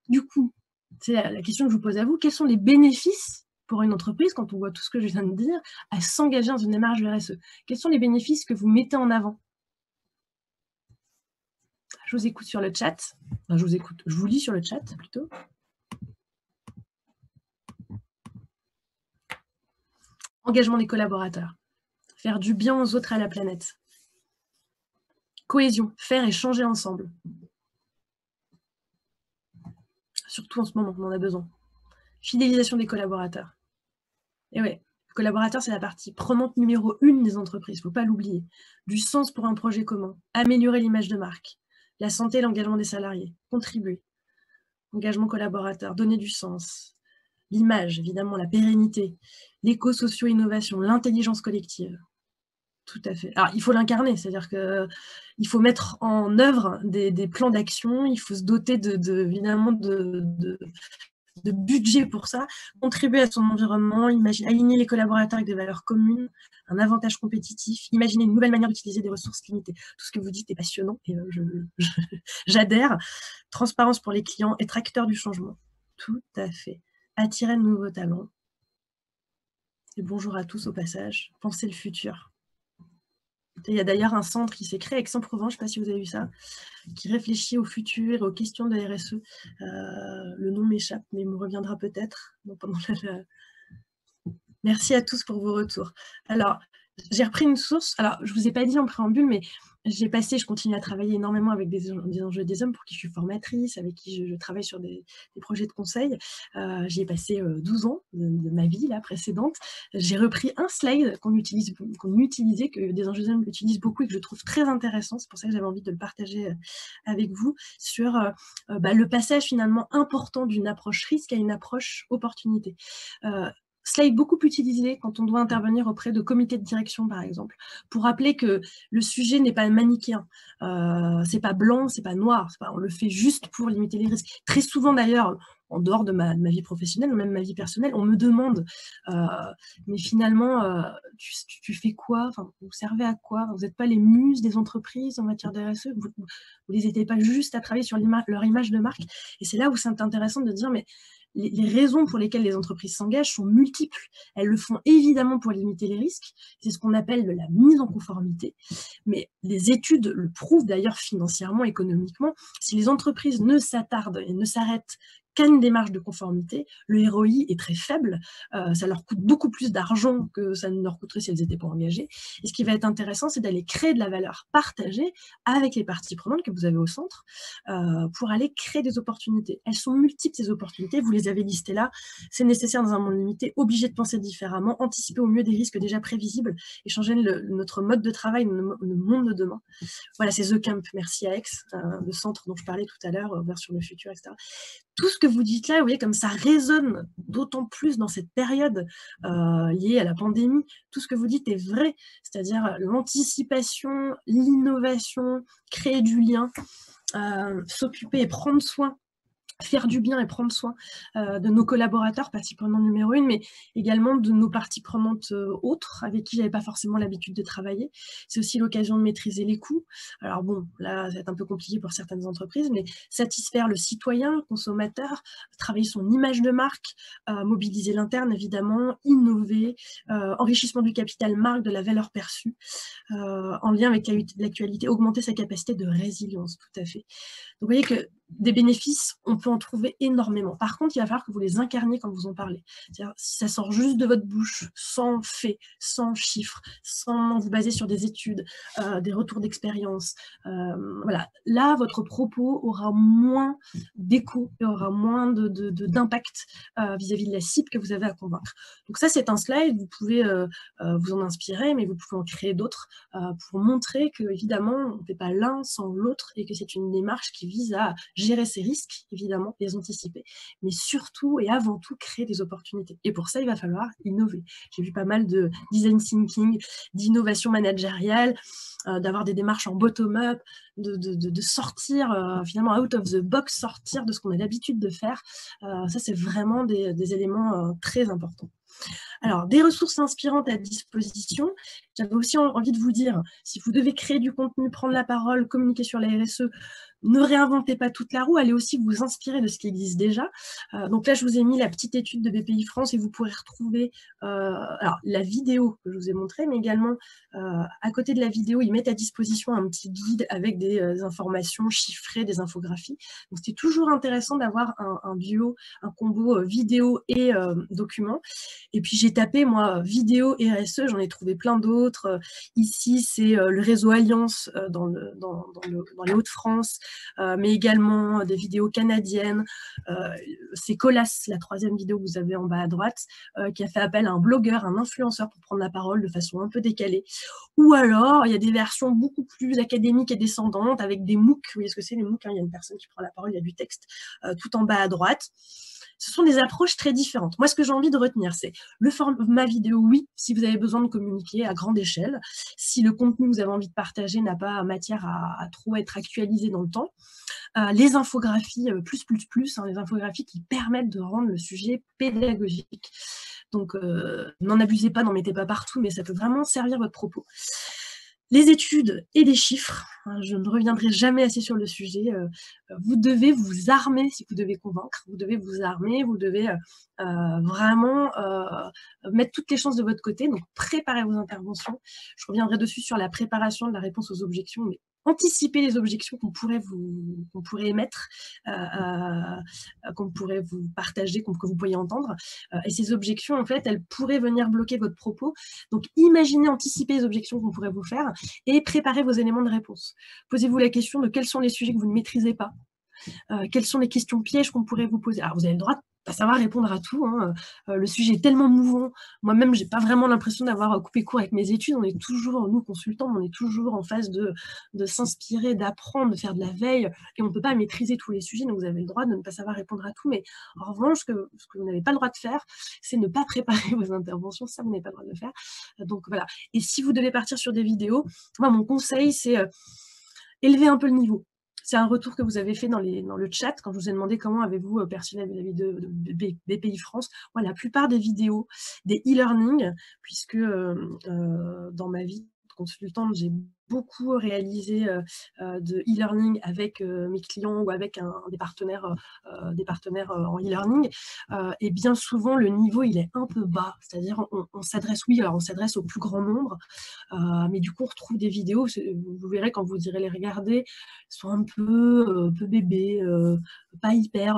Du coup, c'est la question que je vous pose à vous. Quels sont les bénéfices pour une entreprise, quand on voit tout ce que je viens de dire, à s'engager dans une démarche de RSE? Quels sont les bénéfices que vous mettez en avant? Je vous écoute sur le chat. Enfin, je vous lis sur le chat, plutôt. Engagement des collaborateurs. Faire du bien aux autres, à la planète. Cohésion. Faire et changer ensemble. Surtout en ce moment, on en a besoin. Fidélisation des collaborateurs. Et ouais, le collaborateur, c'est la partie prenante numéro 1 des entreprises, il ne faut pas l'oublier. Du sens pour un projet commun. Améliorer l'image de marque. La santé et l'engagement des salariés. Contribuer. Engagement collaborateur. Donner du sens. L'image, évidemment, la pérennité. L'éco-socio-innovation. L'intelligence collective. Tout à fait. Alors, il faut l'incarner, c'est-à-dire qu'il faut mettre en œuvre des plans d'action, il faut se doter évidemment de budget pour ça, contribuer à son environnement, aligner les collaborateurs avec des valeurs communes, un avantage compétitif, imaginer une nouvelle manière d'utiliser des ressources limitées. Tout ce que vous dites est passionnant et j'adhère. Transparence pour les clients, être acteur du changement. Tout à fait. Attirer de nouveaux talents. Et bonjour à tous au passage. Pensez le futur. Il y a d'ailleurs un centre qui s'est créé à Aix-en-Provence, je ne sais pas si vous avez vu ça, qui réfléchit au futur et aux questions de la RSE. Le nom m'échappe, mais il me reviendra peut-être. Merci à tous pour vos retours. Alors, j'ai repris une source. Alors, je ne vous ai pas dit en préambule, mais je continue à travailler énormément avec des enjeux des hommes pour qui je suis formatrice, avec qui je travaille sur des projets de conseil. J'y ai passé 12 ans de ma vie là, précédente. J'ai repris un slide qu'on utilisait, que des enjeux des hommes utilisent beaucoup et que je trouve très intéressant. C'est pour ça que j'avais envie de le partager avec vous sur le passage finalement important d'une approche risque à une approche opportunité. Slide beaucoup utilisé quand on doit intervenir auprès de comités de direction, par exemple, pour rappeler que le sujet n'est pas manichéen. C'est pas blanc, c'est pas noir. On le fait juste pour limiter les risques. Très souvent, d'ailleurs, en dehors de ma vie professionnelle ou même ma vie personnelle, on me demande mais finalement, tu fais quoi? Enfin, vous servez à quoi? Vous n'êtes pas les muses des entreprises en matière de RSE? Vous les aidez pas juste à travailler sur leur image de marque? Et c'est là où c'est intéressant de dire, mais les raisons pour lesquelles les entreprises s'engagent sont multiples. Elles le font évidemment pour limiter les risques. C'est ce qu'on appelle de la mise en conformité. Mais les études le prouvent d'ailleurs financièrement, économiquement. Si les entreprises ne s'attardent et ne s'arrêtent qu'à une démarche de conformité, le ROI est très faible. Ça leur coûte beaucoup plus d'argent que ça ne leur coûterait si elles n'étaient pas engagées. Et ce qui va être intéressant, c'est d'aller créer de la valeur partagée avec les parties prenantes que vous avez au centre pour aller créer des opportunités. Elles sont multiples, ces opportunités. Vous les avez listées là. C'est nécessaire dans un monde limité, obligé de penser différemment, anticiper au mieux des risques déjà prévisibles et changer notre mode de travail, le monde de demain. Voilà, c'est The Camp. Merci à Aix, le centre dont je parlais tout à l'heure, ouvert sur le futur, etc. Tout ce que vous dites là, vous voyez, comme ça résonne d'autant plus dans cette période liée à la pandémie. Tout ce que vous dites est vrai, c'est-à-dire l'anticipation, l'innovation, créer du lien, s'occuper et prendre soin, faire du bien et prendre soin de nos collaborateurs, partie prenante numéro 1, mais également de nos parties prenantes autres, avec qui je n'avais pas forcément l'habitude de travailler. C'est aussi l'occasion de maîtriser les coûts. Alors bon, là, ça va être un peu compliqué pour certaines entreprises, mais satisfaire le citoyen, le consommateur, travailler son image de marque, mobiliser l'interne, évidemment, innover, enrichissement du capital marque, de la valeur perçue, en lien avec l'actualité, augmenter sa capacité de résilience, tout à fait. Donc, vous voyez que des bénéfices, on peut en trouver énormément. Par contre, il va falloir que vous les incarniez quand vous en parlez. C'est-à-dire, si ça sort juste de votre bouche, sans faits, sans chiffres, sans vous baser sur des études, des retours d'expérience, voilà. Là, votre propos aura moins d'écho et aura moins d'impact vis-à-vis de la cible que vous avez à convaincre. Donc ça, c'est un slide, vous pouvez vous en inspirer, mais vous pouvez en créer d'autres pour montrer que, évidemment, on ne fait pas l'un sans l'autre et que c'est une démarche qui vise à gérer ces risques, évidemment, les anticiper, mais surtout et avant tout créer des opportunités. Et pour ça, il va falloir innover. J'ai vu pas mal de design thinking, d'innovation managériale, d'avoir des démarches en bottom-up, de sortir finalement out of the box, sortir de ce qu'on a l'habitude de faire. Ça, c'est vraiment des éléments très importants. Alors, des ressources inspirantes à disposition. J'avais aussi envie de vous dire, si vous devez créer du contenu, prendre la parole, communiquer sur la RSE, ne réinventez pas toute la roue, allez aussi vous inspirer de ce qui existe déjà. Donc là, je vous ai mis la petite étude de BPI France et vous pourrez retrouver alors, la vidéo que je vous ai montrée, mais également à côté de la vidéo, ils mettent à disposition un petit guide avec des informations chiffrées, des infographies. Donc c'est toujours intéressant d'avoir un duo, un combo vidéo et document. Et puis j'ai tapé, moi, vidéo et RSE, j'en ai trouvé plein d'autres. Ici, c'est le réseau Alliance dans les Hauts-de-France, mais également des vidéos canadiennes. C'est Colas, la troisième vidéo que vous avez en bas à droite, qui a fait appel à un blogueur, un influenceur pour prendre la parole de façon un peu décalée. Ou alors, il y a des versions beaucoup plus académiques et descendantes avec des MOOC. Vous voyez ce que c'est les MOOC, hein, il y a une personne qui prend la parole, il y a du texte tout en bas à droite. ce sont des approches très différentes. Moi, ce que j'ai envie de retenir, c'est le format vidéo, oui, si vous avez besoin de communiquer à grande échelle, si le contenu que vous avez envie de partager n'a pas matière à trop être actualisé dans le temps. Les infographies plus, hein, les infographies qui permettent de rendre le sujet pédagogique. Donc, n'en abusez pas, n'en mettez pas partout, mais ça peut vraiment servir votre propos. Les études et des chiffres, hein, je ne reviendrai jamais assez sur le sujet. Vous devez vous armer si vous devez convaincre, vous devez vous armer, vous devez vraiment mettre toutes les chances de votre côté, donc préparez vos interventions. Je reviendrai dessus sur la préparation de la réponse aux objections, mais anticiper les objections qu'on pourrait émettre, qu'on pourrait vous partager, que vous pourriez entendre. Et ces objections, en fait, elles pourraient venir bloquer votre propos. Donc, imaginez, anticipez les objections qu'on pourrait vous faire et préparez vos éléments de réponse. Posez-vous la question de quels sont les sujets que vous ne maîtrisez pas. Quelles sont les questions pièges qu'on pourrait vous poser. Alors, vous avez le droit de pas savoir répondre à tout, hein. Le sujet est tellement mouvant. Moi-même, j'ai pas vraiment l'impression d'avoir coupé court avec mes études. On est toujours, nous, consultants, on est toujours en phase de s'inspirer, d'apprendre, de faire de la veille, et on ne peut pas maîtriser tous les sujets, donc vous avez le droit de ne pas savoir répondre à tout. Mais en revanche, ce que vous n'avez pas le droit de faire, c'est ne pas préparer vos interventions. Ça, vous n'avez pas le droit de le faire. Donc, voilà. Et si vous devez partir sur des vidéos, moi, mon conseil, c'est élever un peu le niveau. C'est un retour que vous avez fait dans le chat, quand je vous ai demandé comment avez-vous perçu la vidéo de BPI France. Moi, la plupart des vidéos, des e-learning, puisque dans ma vie de consultante, j'ai beaucoup réalisé de e-learning avec mes clients ou avec des partenaires en e-learning, et bien souvent, le niveau, il est un peu bas. C'est-à-dire, on s'adresse, oui, alors on s'adresse au plus grand nombre, mais du coup, on retrouve des vidéos, vous verrez quand vous irez les regarder, sont un peu bébés, pas hyper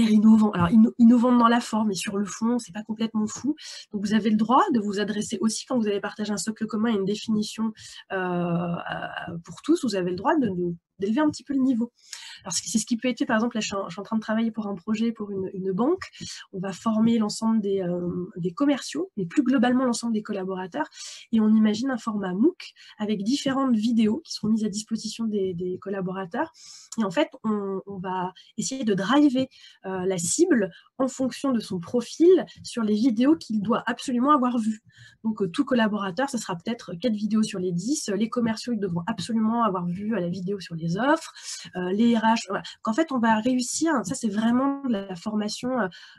innovants. Alors, innovantes dans la forme et sur le fond, c'est pas complètement fou. Donc, vous avez le droit de vous adresser aussi, quand vous allez partager un socle commun et une définition pour tous, vous avez le droit d'élever un petit peu le niveau. Alors, c'est ce qui peut être fait, par exemple, là, je suis en train de travailler pour un projet pour une banque. On va former l'ensemble des commerciaux, mais plus globalement l'ensemble des collaborateurs, et on imagine un format MOOC avec différentes vidéos qui seront mises à disposition des collaborateurs. Et en fait, on va essayer de driver la cible en fonction de son profil sur les vidéos qu'il doit absolument avoir vues. Donc, tout collaborateur, ce sera peut-être 4 vidéos sur les 10. Les commerciaux, ils devront absolument avoir vu la vidéo sur les offres. Les RH, voilà. Qu'en fait, on va réussir, ça c'est vraiment de la formation,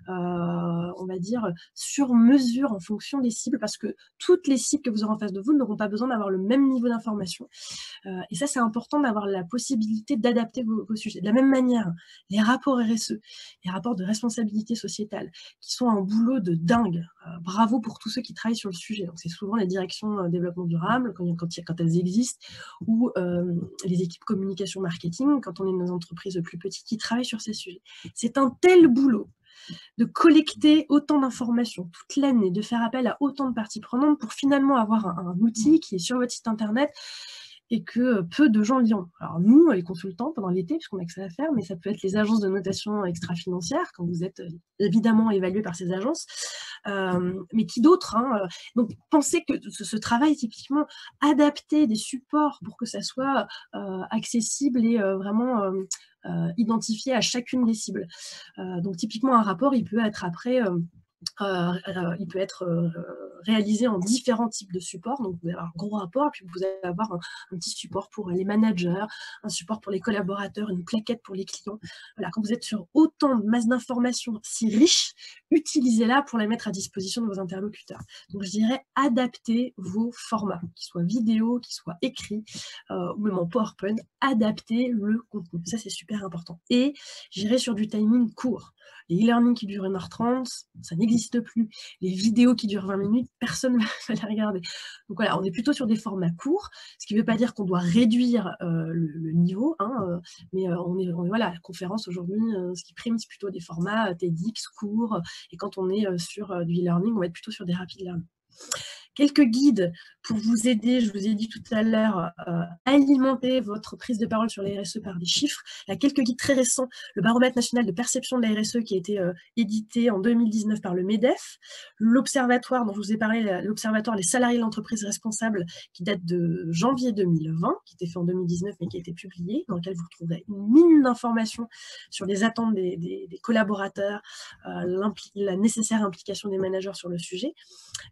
on va dire, sur mesure en fonction des cibles, parce que toutes les cibles que vous aurez en face de vous n'auront pas besoin d'avoir le même niveau d'information. Et ça, c'est important d'avoir la possibilité d'adapter vos sujets. De la même manière, les rapports RSE, les rapports de responsabilité sociétale, qui sont un boulot de dingue. Bravo pour tous ceux qui travaillent sur le sujet. Donc, c'est souvent les directions développement durable, quand elles existent, ou les équipes communication marketing, quand on est dans des entreprises plus petites qui travaillent sur ces sujets. C'est un tel boulot de collecter autant d'informations toute l'année, de faire appel à autant de parties prenantes pour finalement avoir un outil qui est sur votre site internet et que peu de gens liront. Alors nous, les consultants, pendant l'été, puisqu'on a que ça à faire, mais ça peut être les agences de notation extra-financière, quand vous êtes évidemment évalué par ces agences, mais qui d'autres, hein. Donc pensez que ce travail, typiquement, adapter des supports pour que ça soit accessible et vraiment identifié à chacune des cibles. Donc typiquement, un rapport, il peut être après... il peut être réalisé en différents types de supports. Donc, vous allez avoir un gros rapport, puis vous allez avoir un petit support pour les managers, un support pour les collaborateurs, une plaquette pour les clients. Voilà, quand vous êtes sur autant de masse d'informations si riches, utilisez-la pour les mettre à disposition de vos interlocuteurs. Donc, je dirais adaptez vos formats, qu'ils soient vidéo, qu'ils soient écrits, ou même en PowerPoint, adaptez le contenu. Ça, c'est super important. Et j'irai sur du timing court. Les e-learning qui durent 1h30, ça n'existe plus. Les vidéos qui durent 20 minutes, personne ne va les regarder. Donc voilà, on est plutôt sur des formats courts, ce qui ne veut pas dire qu'on doit réduire le niveau, hein, mais on est voilà, la conférence aujourd'hui, ce qui prime, c'est plutôt des formats TEDx, courts, et quand on est sur du e-learning, on va être plutôt sur des rapid learning. quelques guides pour vous aider, je vous ai dit tout à l'heure, alimenter votre prise de parole sur la RSE par des chiffres. Il y a quelques guides très récents, le baromètre national de perception de la RSE qui a été édité en 2019 par le MEDEF, l'observatoire dont je vous ai parlé, l'observatoire Les salariés de l'entreprise responsable qui date de janvier 2020, qui était fait en 2019 mais qui a été publié, dans lequel vous retrouverez une mine d'informations sur les attentes des collaborateurs, la nécessaire implication des managers sur le sujet.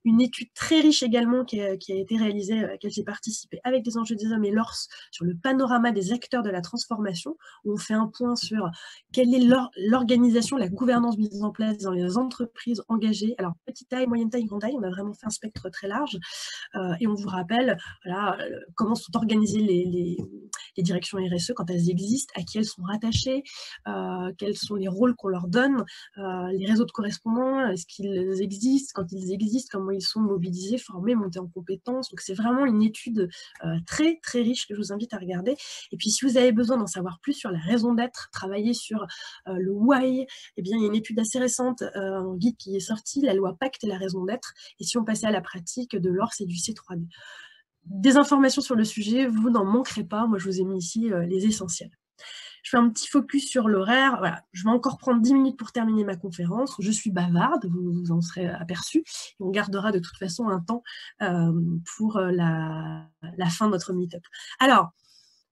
Une étude très riche également qui a été réalisée, à laquelle j'ai participé avec les enjeux des hommes et l'ORS sur le panorama des acteurs de la transformation, où on fait un point sur quelle est l'organisation, la gouvernance mise en place dans les entreprises engagées. Alors, petite taille, moyenne taille, grande taille, on a vraiment fait un spectre très large. Et on vous rappelle voilà, comment sont organisées les directions RSE quand elles existent, à qui elles sont rattachées, quels sont les rôles qu'on leur donne, les réseaux de correspondants, est-ce qu'ils existent, quand ils existent, comment ils sont mobilisés, formés, montés en compétences. Donc c'est vraiment une étude très très riche que je vous invite à regarder. Et puis si vous avez besoin d'en savoir plus sur la raison d'être, travailler sur le why, eh bien il y a une étude assez récente, un guide qui est sorti, la loi Pacte et la raison d'être. Et si on passait à la pratique de l'ORS et du C3D. Des informations sur le sujet, vous n'en manquerez pas. Moi je vous ai mis ici les essentiels. Je fais un petit focus sur l'horaire. Voilà, je vais encore prendre 10 minutes pour terminer ma conférence. Je suis bavarde, vous en serez aperçu. Et on gardera de toute façon un temps pour la fin de notre meet-up. Alors,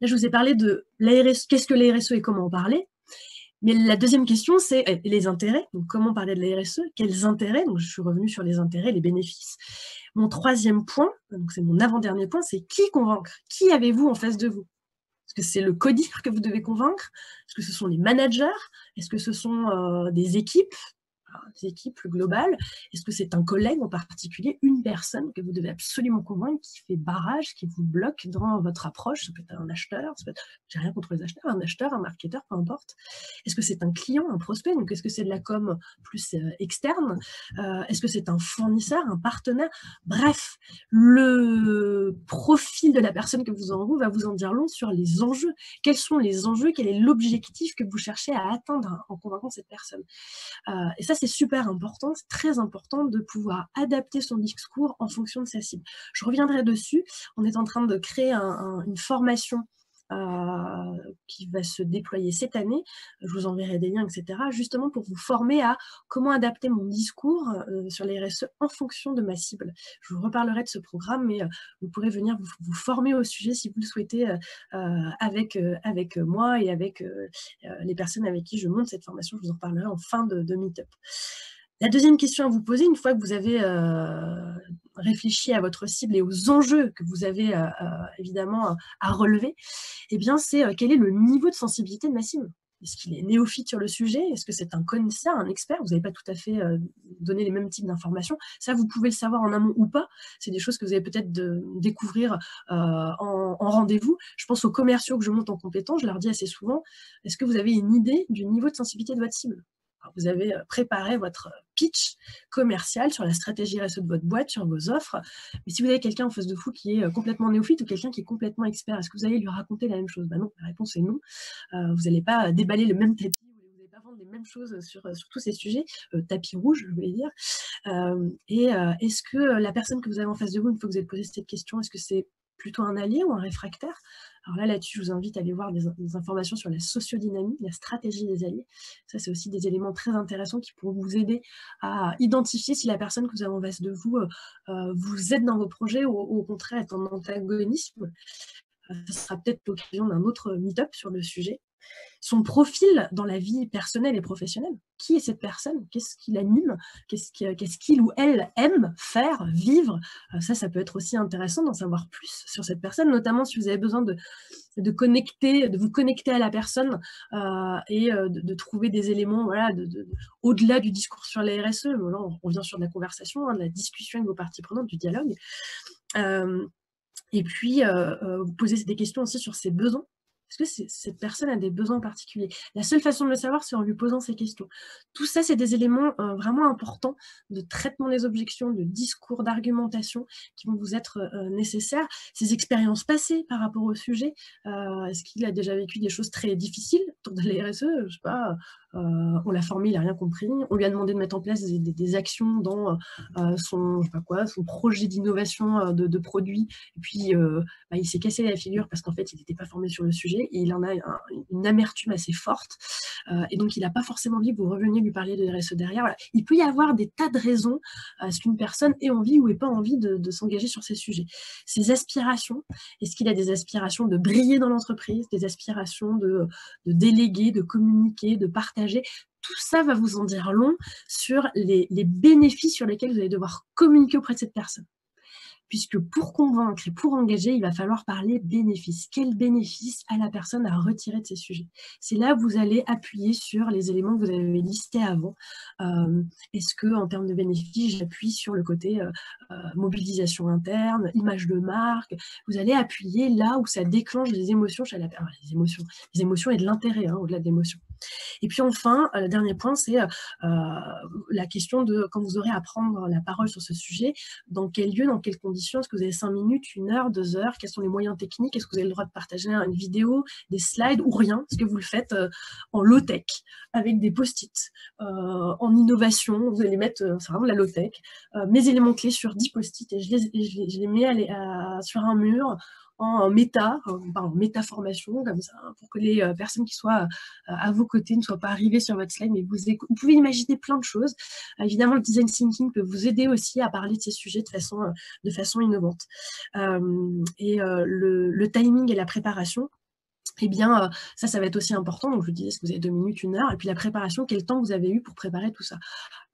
là, je vous ai parlé de la RSE, qu'est-ce que la RSE et comment en parler. Mais la deuxième question, c'est les intérêts. Donc, comment parler de la RSE? Quels intérêts? Donc, je suis revenue sur les intérêts, les bénéfices. Mon troisième point, donc c'est mon avant-dernier point, c'est qui convaincre? Qui avez-vous en face de vous? Est-ce que c'est le codir que vous devez convaincre? Est-ce que ce sont les managers? Est-ce que ce sont des équipes globales? Est-ce que c'est un collègue en particulier, une personne que vous devez absolument convaincre, qui fait barrage, qui vous bloque dans votre approche? Ça peut être un acheteur, j'ai rien contre les acheteurs, un marketeur, peu importe. Est-ce que c'est un client, un prospect? Donc est-ce que c'est de la com plus externe? Est-ce que c'est un fournisseur, un partenaire? Bref, le profil de la personne que vous en va vous en dire long sur les enjeux. Quels sont les enjeux? Quel est l'objectif que vous cherchez à atteindre en convaincant cette personne? Et ça, c'est super important, c'est très important de pouvoir adapter son discours en fonction de sa cible. Je reviendrai dessus. On est en train de créer une formation qui va se déployer cette année. Je vous enverrai des liens, etc. Justement pour vous former à comment adapter mon discours sur les RSE en fonction de ma cible. Je vous reparlerai de ce programme, mais vous pourrez venir vous former au sujet si vous le souhaitez avec moi et avec les personnes avec qui je monte cette formation. Je vous en parlerai en fin de meet-up. La deuxième question à vous poser, une fois que vous avez réfléchi à votre cible et aux enjeux que vous avez évidemment à relever, eh bien, c'est quel est le niveau de sensibilité de ma cible? Est-ce qu'il est néophyte sur le sujet? Est-ce que c'est un connaisseur, un expert? Vous n'avez pas tout à fait donné les mêmes types d'informations. Ça, vous pouvez le savoir en amont ou pas. C'est des choses que vous allez peut-être découvrir en rendez-vous. Je pense aux commerciaux que je monte en compétence, je leur dis assez souvent, est-ce que vous avez une idée du niveau de sensibilité de votre cible? Vous avez préparé votre pitch commercial sur la stratégie RSE de votre boîte, sur vos offres. Mais si vous avez quelqu'un en face de vous qui est complètement néophyte ou quelqu'un qui est complètement expert, est-ce que vous allez lui raconter la même chose? Ben non, la réponse est non. Vous n'allez pas déballer le même tapis, vous n'allez pas vendre les mêmes choses sur tous ces sujets. Tapis rouge, je voulais dire. Est-ce que la personne que vous avez en face de vous, une fois que vous avez posé cette question, est-ce que c'est plutôt un allié ou un réfractaire? Alors là-dessus, je vous invite à aller voir des informations sur la sociodynamie, la stratégie des alliés. Ça, c'est aussi des éléments très intéressants qui pourront vous aider à identifier si la personne que vous avez en face de vous vous aide dans vos projets ou au contraire est en antagonisme. Ce sera peut-être l'occasion d'un autre meet-up sur le sujet. Son profil dans la vie personnelle et professionnelle. Qui est cette personne? Qu'est-ce qui l'anime? Qu'est-ce qu'il ou elle aime faire, vivre? Ça peut être aussi intéressant d'en savoir plus sur cette personne, notamment si vous avez besoin de vous connecter à la personne et de trouver des éléments voilà, au-delà du discours sur la RSE. Là, on revient sur de la conversation, de la discussion avec vos parties prenantes, du dialogue. Et puis, vous posez des questions aussi sur ses besoins. Est-ce que cette personne a des besoins particuliers? La seule façon de le savoir, c'est en lui posant ces questions. Tout ça, c'est des éléments vraiment importants de traitement des objections, de discours, d'argumentation qui vont vous être nécessaires. Ses expériences passées par rapport au sujet. Est-ce qu'il a déjà vécu des choses très difficiles autour de la RSE? Je sais pas, on l'a formé, il n'a rien compris. On lui a demandé de mettre en place des actions dans son, je sais pas quoi, son projet d'innovation de produits. Et puis, il s'est cassé la figure parce qu'en fait, il n'était pas formé sur le sujet. Et il en a une amertume assez forte. Et donc, il n'a pas forcément envie que vous reveniez lui parler de RSE derrière. Voilà. Il peut y avoir des tas de raisons à ce qu'une personne ait envie ou ait pas envie de s'engager sur ces sujets. Ses aspirations, est-ce qu'il a des aspirations de briller dans l'entreprise, des aspirations de déléguer, de communiquer, de partager? Tout ça va vous en dire long sur les bénéfices sur lesquels vous allez devoir communiquer auprès de cette personne. Puisque pour convaincre et pour engager, il va falloir parler bénéfices. Quel bénéfice a la personne à retirer de ces sujets? C'est là que vous allez appuyer sur les éléments que vous avez listés avant. Est-ce que, en termes de bénéfices, j'appuie sur le côté mobilisation interne, image de marque? Vous allez appuyer là où ça déclenche des émotions chez la personne. Les émotions et de l'intérêt, au-delà de l'émotion. Et puis enfin, le dernier point, c'est la question de quand vous aurez à prendre la parole sur ce sujet, dans quel lieu, dans quelles conditions, est-ce que vous avez 5 minutes, 1 heure, 2 heures, quels sont les moyens techniques, est-ce que vous avez le droit de partager une vidéo, des slides ou rien, est-ce que vous le faites en low-tech, avec des post-it, en innovation, vous allez mettre, c'est vraiment de la low-tech, mes éléments clés sur 10 post-it et je les mets sur un mur, en méta-formation, comme ça, pour que les personnes qui soient à vos côtés ne soient pas arrivées sur votre slide, mais vous pouvez imaginer plein de choses. Évidemment, le design thinking peut vous aider aussi à parler de ces sujets de façon innovante. Le timing et la préparation, eh bien, ça va être aussi important. Donc, je vous disais, est-ce que vous avez 2 minutes, 1 heure? Et puis, la préparation, quel temps vous avez eu pour préparer tout ça?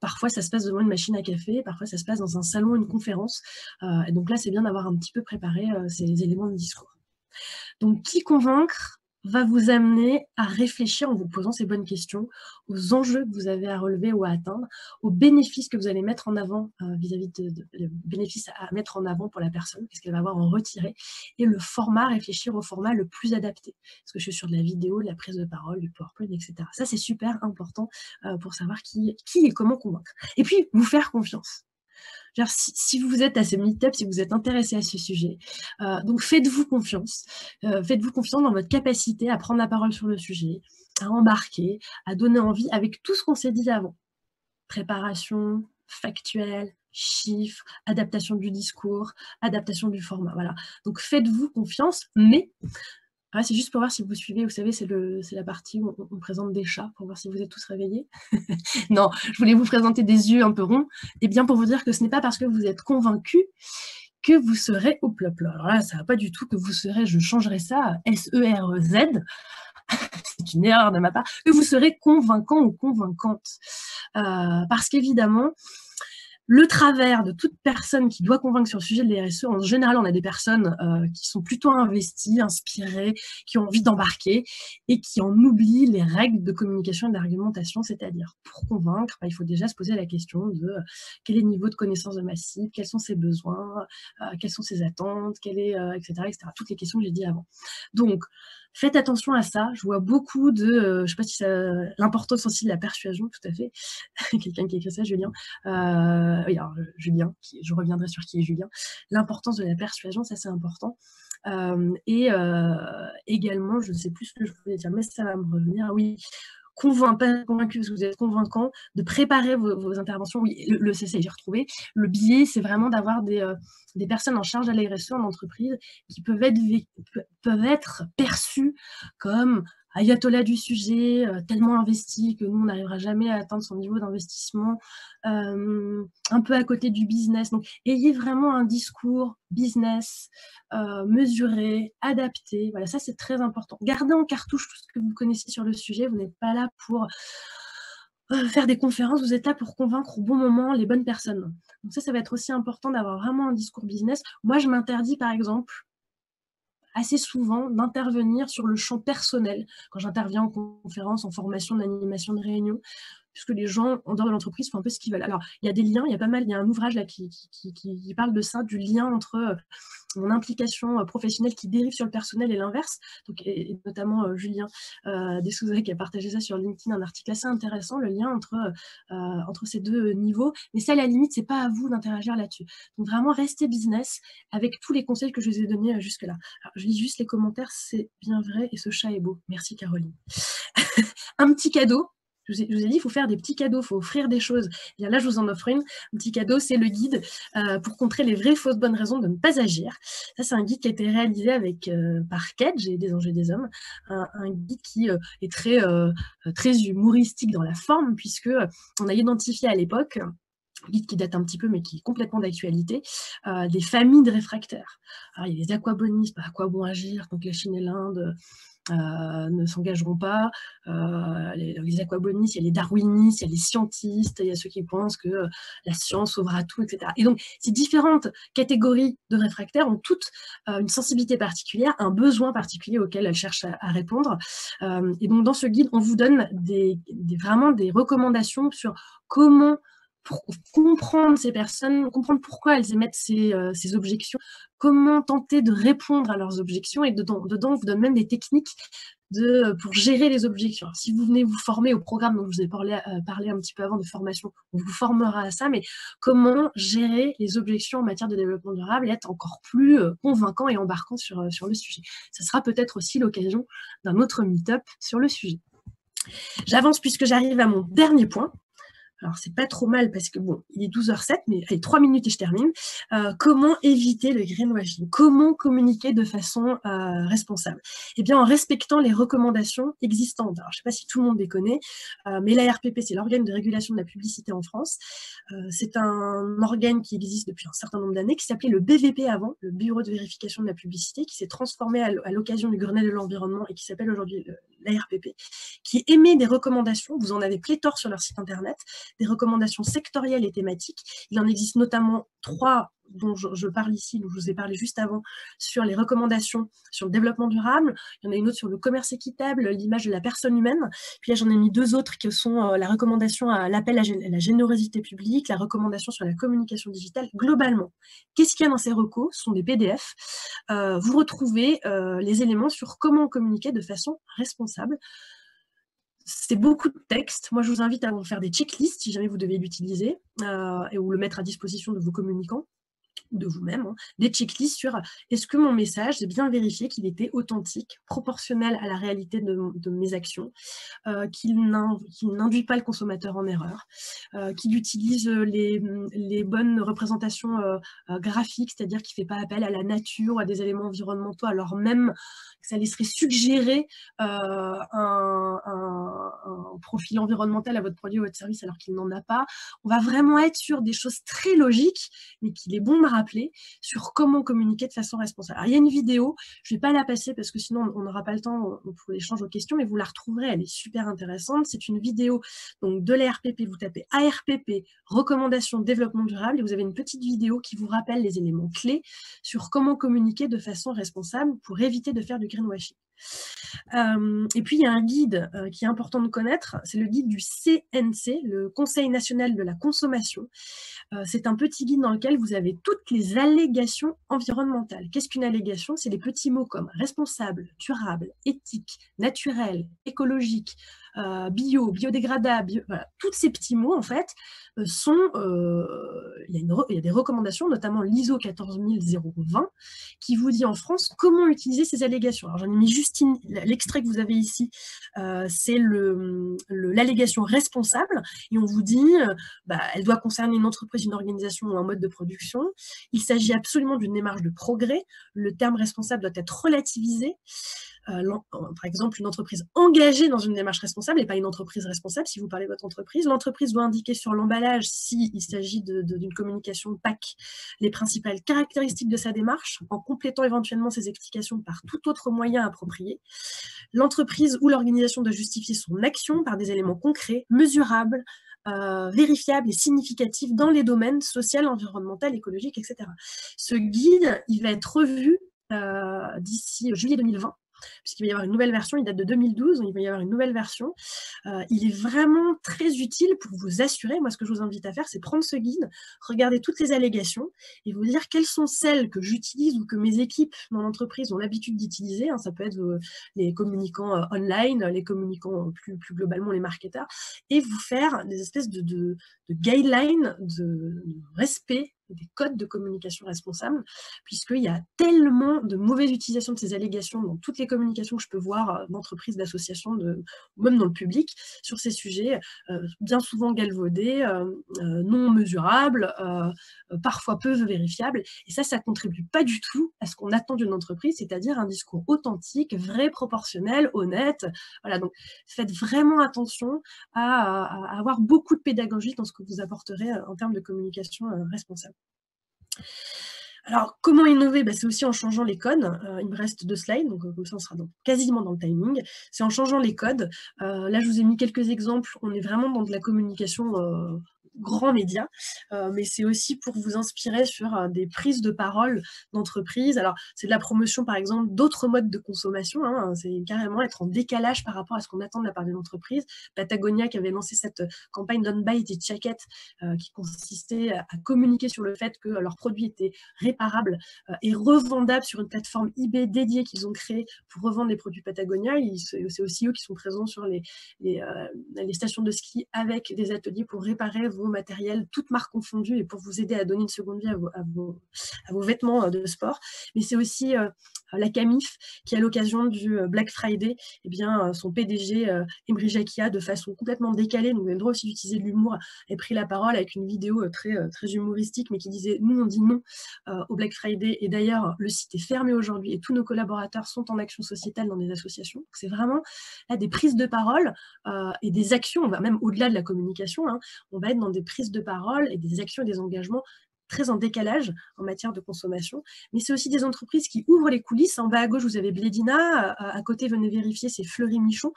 Parfois, ça se passe devant une machine à café, parfois, ça se passe dans un salon, une conférence. Et donc là, c'est bien d'avoir un petit peu préparé ces éléments de discours. Donc, qui convaincre va vous amener à réfléchir en vous posant ces bonnes questions, aux enjeux que vous avez à relever ou à atteindre, aux bénéfices que vous allez mettre en avant vis-à-vis de bénéfices à mettre en avant pour la personne, qu'est-ce qu'elle va avoir en retiré, et le format, réfléchir au format le plus adapté. Est-ce que je suis sur de la vidéo, de la prise de parole, du PowerPoint, etc. Ça, c'est super important pour savoir qui et comment convaincre. Et puis, vous faire confiance. Genre, si vous êtes à ce meet-up, si vous êtes intéressé à ce sujet, donc faites-vous confiance. Faites-vous confiance dans votre capacité à prendre la parole sur le sujet, à embarquer, à donner envie avec tout ce qu'on s'est dit avant. Préparation, factuel, chiffres, adaptation du discours, adaptation du format. Voilà. Donc faites-vous confiance, mais c'est juste pour voir si vous suivez, vous savez, c'est la partie où on présente des chats, pour voir si vous êtes tous réveillés. Non, je voulais vous présenter des yeux un peu ronds, et bien pour vous dire que ce n'est pas parce que vous êtes convaincu que vous serez au plop. Alors là, ça ne va pas du tout que vous serez, je changerai ça, S-E-R-E-Z, c'est une erreur de ma part, que vous serez convaincant ou convaincante. Parce qu'évidemment, le travers de toute personne qui doit convaincre sur le sujet de l'RSE, en général, on a des personnes qui sont plutôt investies, inspirées, qui ont envie d'embarquer et qui en oublient les règles de communication et d'argumentation, c'est-à-dire pour convaincre, il faut déjà se poser la question de quel est le niveau de connaissance de ma cible, quels sont ses besoins, quelles sont ses attentes, etc., etc. Toutes les questions que j'ai dit avant. Donc, faites attention à ça. Je vois beaucoup de, je ne sais pas si l'importance aussi de la persuasion, tout à fait. Quelqu'un qui écrit ça, Julien. Oui, alors Julien, je reviendrai sur qui est Julien. L'importance de la persuasion, ça c'est important. Également, je ne sais plus ce que je voulais dire, mais ça va me revenir. Oui, pas convaincu parce que vous êtes convaincant, de préparer vos interventions. Oui, le CC, j'ai retrouvé. Le biais, c'est vraiment d'avoir des personnes en charge de la RSE en entreprise qui peuvent être perçues comme ayatollah du sujet, tellement investi que nous, on n'arrivera jamais à atteindre son niveau d'investissement, un peu à côté du business. Donc, ayez vraiment un discours business, mesuré, adapté. Voilà, ça, c'est très important. Gardez en cartouche tout ce que vous connaissez sur le sujet. Vous n'êtes pas là pour faire des conférences, vous êtes là pour convaincre au bon moment les bonnes personnes. Donc ça va être aussi important d'avoir vraiment un discours business. Moi, je m'interdis, par exemple, assez souvent d'intervenir sur le champ personnel quand j'interviens en conférence, en formation, en animation de réunion, puisque les gens en dehors de l'entreprise font un peu ce qu'ils veulent. Alors, il y a des liens, il y a pas mal, il y a un ouvrage là qui parle de ça, du lien entre mon implication professionnelle qui dérive sur le personnel et l'inverse, et notamment Julien Dessouza qui a partagé ça sur LinkedIn, un article assez intéressant, le lien entre ces deux niveaux, mais ça, à la limite, c'est pas à vous d'interagir là-dessus. Donc vraiment, restez business avec tous les conseils que je vous ai donnés jusque-là. Alors, je lis juste les commentaires, c'est bien vrai, et ce chat est beau. Merci Caroline. Un petit cadeau, je vous ai dit, il faut faire des petits cadeaux, il faut offrir des choses. Et bien là, je vous en offre un petit cadeau, c'est le guide pour contrer les vraies fausses bonnes raisons de ne pas agir. Ça, c'est un guide qui a été réalisé par Kedge et des Anges et des Hommes, un guide qui est très humoristique dans la forme, puisque on a identifié à l'époque, un guide qui date un petit peu, mais qui est complètement d'actualité, des familles de réfractaires. Alors, il y a les aquabonistes, à quoi bon agir quand la Chine et l'Inde ne s'engageront pas, les aquabonistes, il y a les darwinistes, il y a les scientistes, il y a ceux qui pensent que la science sauvera tout, etc. Et donc, ces différentes catégories de réfractaires ont toutes une sensibilité particulière, un besoin particulier auquel elles cherchent à répondre. Et donc, dans ce guide, on vous donne vraiment des recommandations sur comment pour comprendre ces personnes, comprendre pourquoi elles émettent ces objections, comment tenter de répondre à leurs objections, et dedans on vous donne même des techniques pour gérer les objections. Alors, si vous venez vous former au programme dont je vous ai parlé un petit peu avant de formation, on vous formera à ça, mais comment gérer les objections en matière de développement durable et être encore plus convaincant et embarquant sur le sujet. Ça sera peut-être aussi l'occasion d'un autre meet-up sur le sujet. J'avance puisque j'arrive à mon dernier point. Alors, c'est pas trop mal parce que, bon, il est 12h07, mais allez, 3 minutes et je termine. Comment éviter le greenwashing? Comment communiquer de façon responsable? Eh bien, en respectant les recommandations existantes. Alors, je sais pas si tout le monde les connaît, mais l'ARPP, c'est l'organe de régulation de la publicité en France. C'est un organe qui existe depuis un certain nombre d'années, qui s'appelait le BVP avant, le Bureau de vérification de la publicité, qui s'est transformé à l'occasion du Grenelle de l'environnement et qui s'appelle aujourd'hui l'ARPP, qui émet des recommandations. Vous en avez pléthore sur leur site internet, des recommandations sectorielles et thématiques. Il en existe notamment 3 dont je parle ici, dont je vous ai parlé juste avant, sur les recommandations sur le développement durable. Il y en a une autre sur le commerce équitable, l'image de la personne humaine. Puis là, j'en ai mis 2 autres qui sont la recommandation à l'appel à la générosité publique, la recommandation sur la communication digitale. Globalement, qu'est-ce qu'il y a dans ces recos? Ce sont des PDF. Vous retrouvez les éléments sur comment communiquer de façon responsable. C'est beaucoup de texte. Moi, je vous invite à vous faire des checklists si jamais vous devez l'utiliser ou le mettre à disposition de vos communicants, de vous-même, hein, des checklists sur est-ce que mon message, j'ai bien vérifié qu'il était authentique, proportionnel à la réalité de mes actions, qu'il n'induit pas le consommateur en erreur, qu'il utilise les bonnes représentations graphiques, c'est-à-dire qu'il ne fait pas appel à la nature ou à des éléments environnementaux, alors même que ça laisserait suggérer un profil environnemental à votre produit ou à votre service alors qu'il n'en a pas. On va vraiment être sur des choses très logiques, mais qu'il est bon de rappeler sur comment communiquer de façon responsable. Alors, il y a une vidéo, je ne vais pas la passer parce que sinon on n'aura pas le temps pour l'échange aux questions, mais vous la retrouverez, elle est super intéressante. C'est une vidéo donc, de l'ARPP, vous tapez ARPP, recommandations développement durable, et vous avez une petite vidéo qui vous rappelle les éléments clés sur comment communiquer de façon responsable pour éviter de faire du greenwashing. Et puis, il y a un guide qui est important de connaître, c'est le guide du CNC, le Conseil national de la consommation. C'est un petit guide dans lequel vous avez toutes les allégations environnementales. Qu'est-ce qu'une allégation? C'est des petits mots comme responsable, durable, éthique, naturel, écologique, biodégradable, voilà. Tous ces petits mots, en fait, il y a des recommandations, notamment l'ISO 14020, qui vous dit en France comment utiliser ces allégations. Alors, j'en ai mis juste l'extrait que vous avez ici, c'est l'allégation responsable, et on vous dit, elle doit concerner une entreprise, une organisation ou un mode de production. Il s'agit absolument d'une démarche de progrès. Le terme responsable doit être relativisé. Par exemple, une entreprise engagée dans une démarche responsable et pas une entreprise responsable si vous parlez de votre entreprise. L'entreprise doit indiquer sur l'emballage, s'il s'agit d'une communication PAC, les principales caractéristiques de sa démarche, en complétant éventuellement ces explications par tout autre moyen approprié. L'entreprise ou l'organisation doit justifier son action par des éléments concrets, mesurables, vérifiables et significatifs dans les domaines social, environnemental, écologique, etc. Ce guide, il va être revu d'ici juillet 2020, puisqu'il va y avoir une nouvelle version, il date de 2012, il va y avoir une nouvelle version. Il est vraiment très utile pour vous assurer. Moi, ce que je vous invite à faire, c'est prendre ce guide, regarder toutes les allégations et vous dire quelles sont celles que j'utilise ou que mes équipes dans l'entreprise ont l'habitude d'utiliser. Hein, ça peut être les communicants online, les communicants plus globalement, les marketeurs, et vous faire des espèces de guidelines de respect des codes de communication responsable, puisqu'il y a tellement de mauvaise utilisation de ces allégations dans toutes les communications que je peux voir d'entreprises, d'associations, même dans le public, sur ces sujets, bien souvent galvaudés, non mesurables, parfois peu vérifiables. Et ça contribue pas du tout à ce qu'on attend d'une entreprise, c'est-à-dire un discours authentique, vrai, proportionnel, honnête. Voilà, donc faites vraiment attention à avoir beaucoup de pédagogie dans ce que vous apporterez en termes de communication responsable. Alors, comment innover? C'est aussi en changeant les codes. Il me reste 2 slides, donc comme ça, on sera quasiment dans le timing. C'est en changeant les codes. Là, je vous ai mis quelques exemples. On est vraiment dans de la communication grands médias, mais c'est aussi pour vous inspirer sur des prises de parole d'entreprises. Alors, c'est de la promotion, par exemple, d'autres modes de consommation, hein, c'est carrément être en décalage par rapport à ce qu'on attend de la part d'une entreprise. Patagonia qui avait lancé cette campagne Don't Buy It Jacket, qui consistait à communiquer sur le fait que leurs produits étaient réparables et revendables sur une plateforme eBay dédiée qu'ils ont créée pour revendre les produits Patagonia. C'est aussi eux qui sont présents sur les stations de ski avec des ateliers pour réparer vos matériels, toutes marques confondues, et pour vous aider à donner une seconde vie à vos vêtements de sport. Mais c'est aussi la Camif qui, à l'occasion du Black Friday, eh bien, son PDG, Imri Jacquia, de façon complètement décalée, donc vous avez le droit aussi d'utiliser de l'humour, a pris la parole avec une vidéo très humoristique, mais qui disait « Nous, on dit non au Black Friday, et d'ailleurs, le site est fermé aujourd'hui et tous nos collaborateurs sont en action sociétale dans des associations. » C'est vraiment là des prises de parole et des actions, on va même au-delà de la communication, hein, on va être dans des prises de parole et des actions et des engagements très en décalage en matière de consommation, mais c'est aussi des entreprises qui ouvrent les coulisses. En bas à gauche, vous avez Blédina, à côté, venez vérifier, c'est Fleury Michon,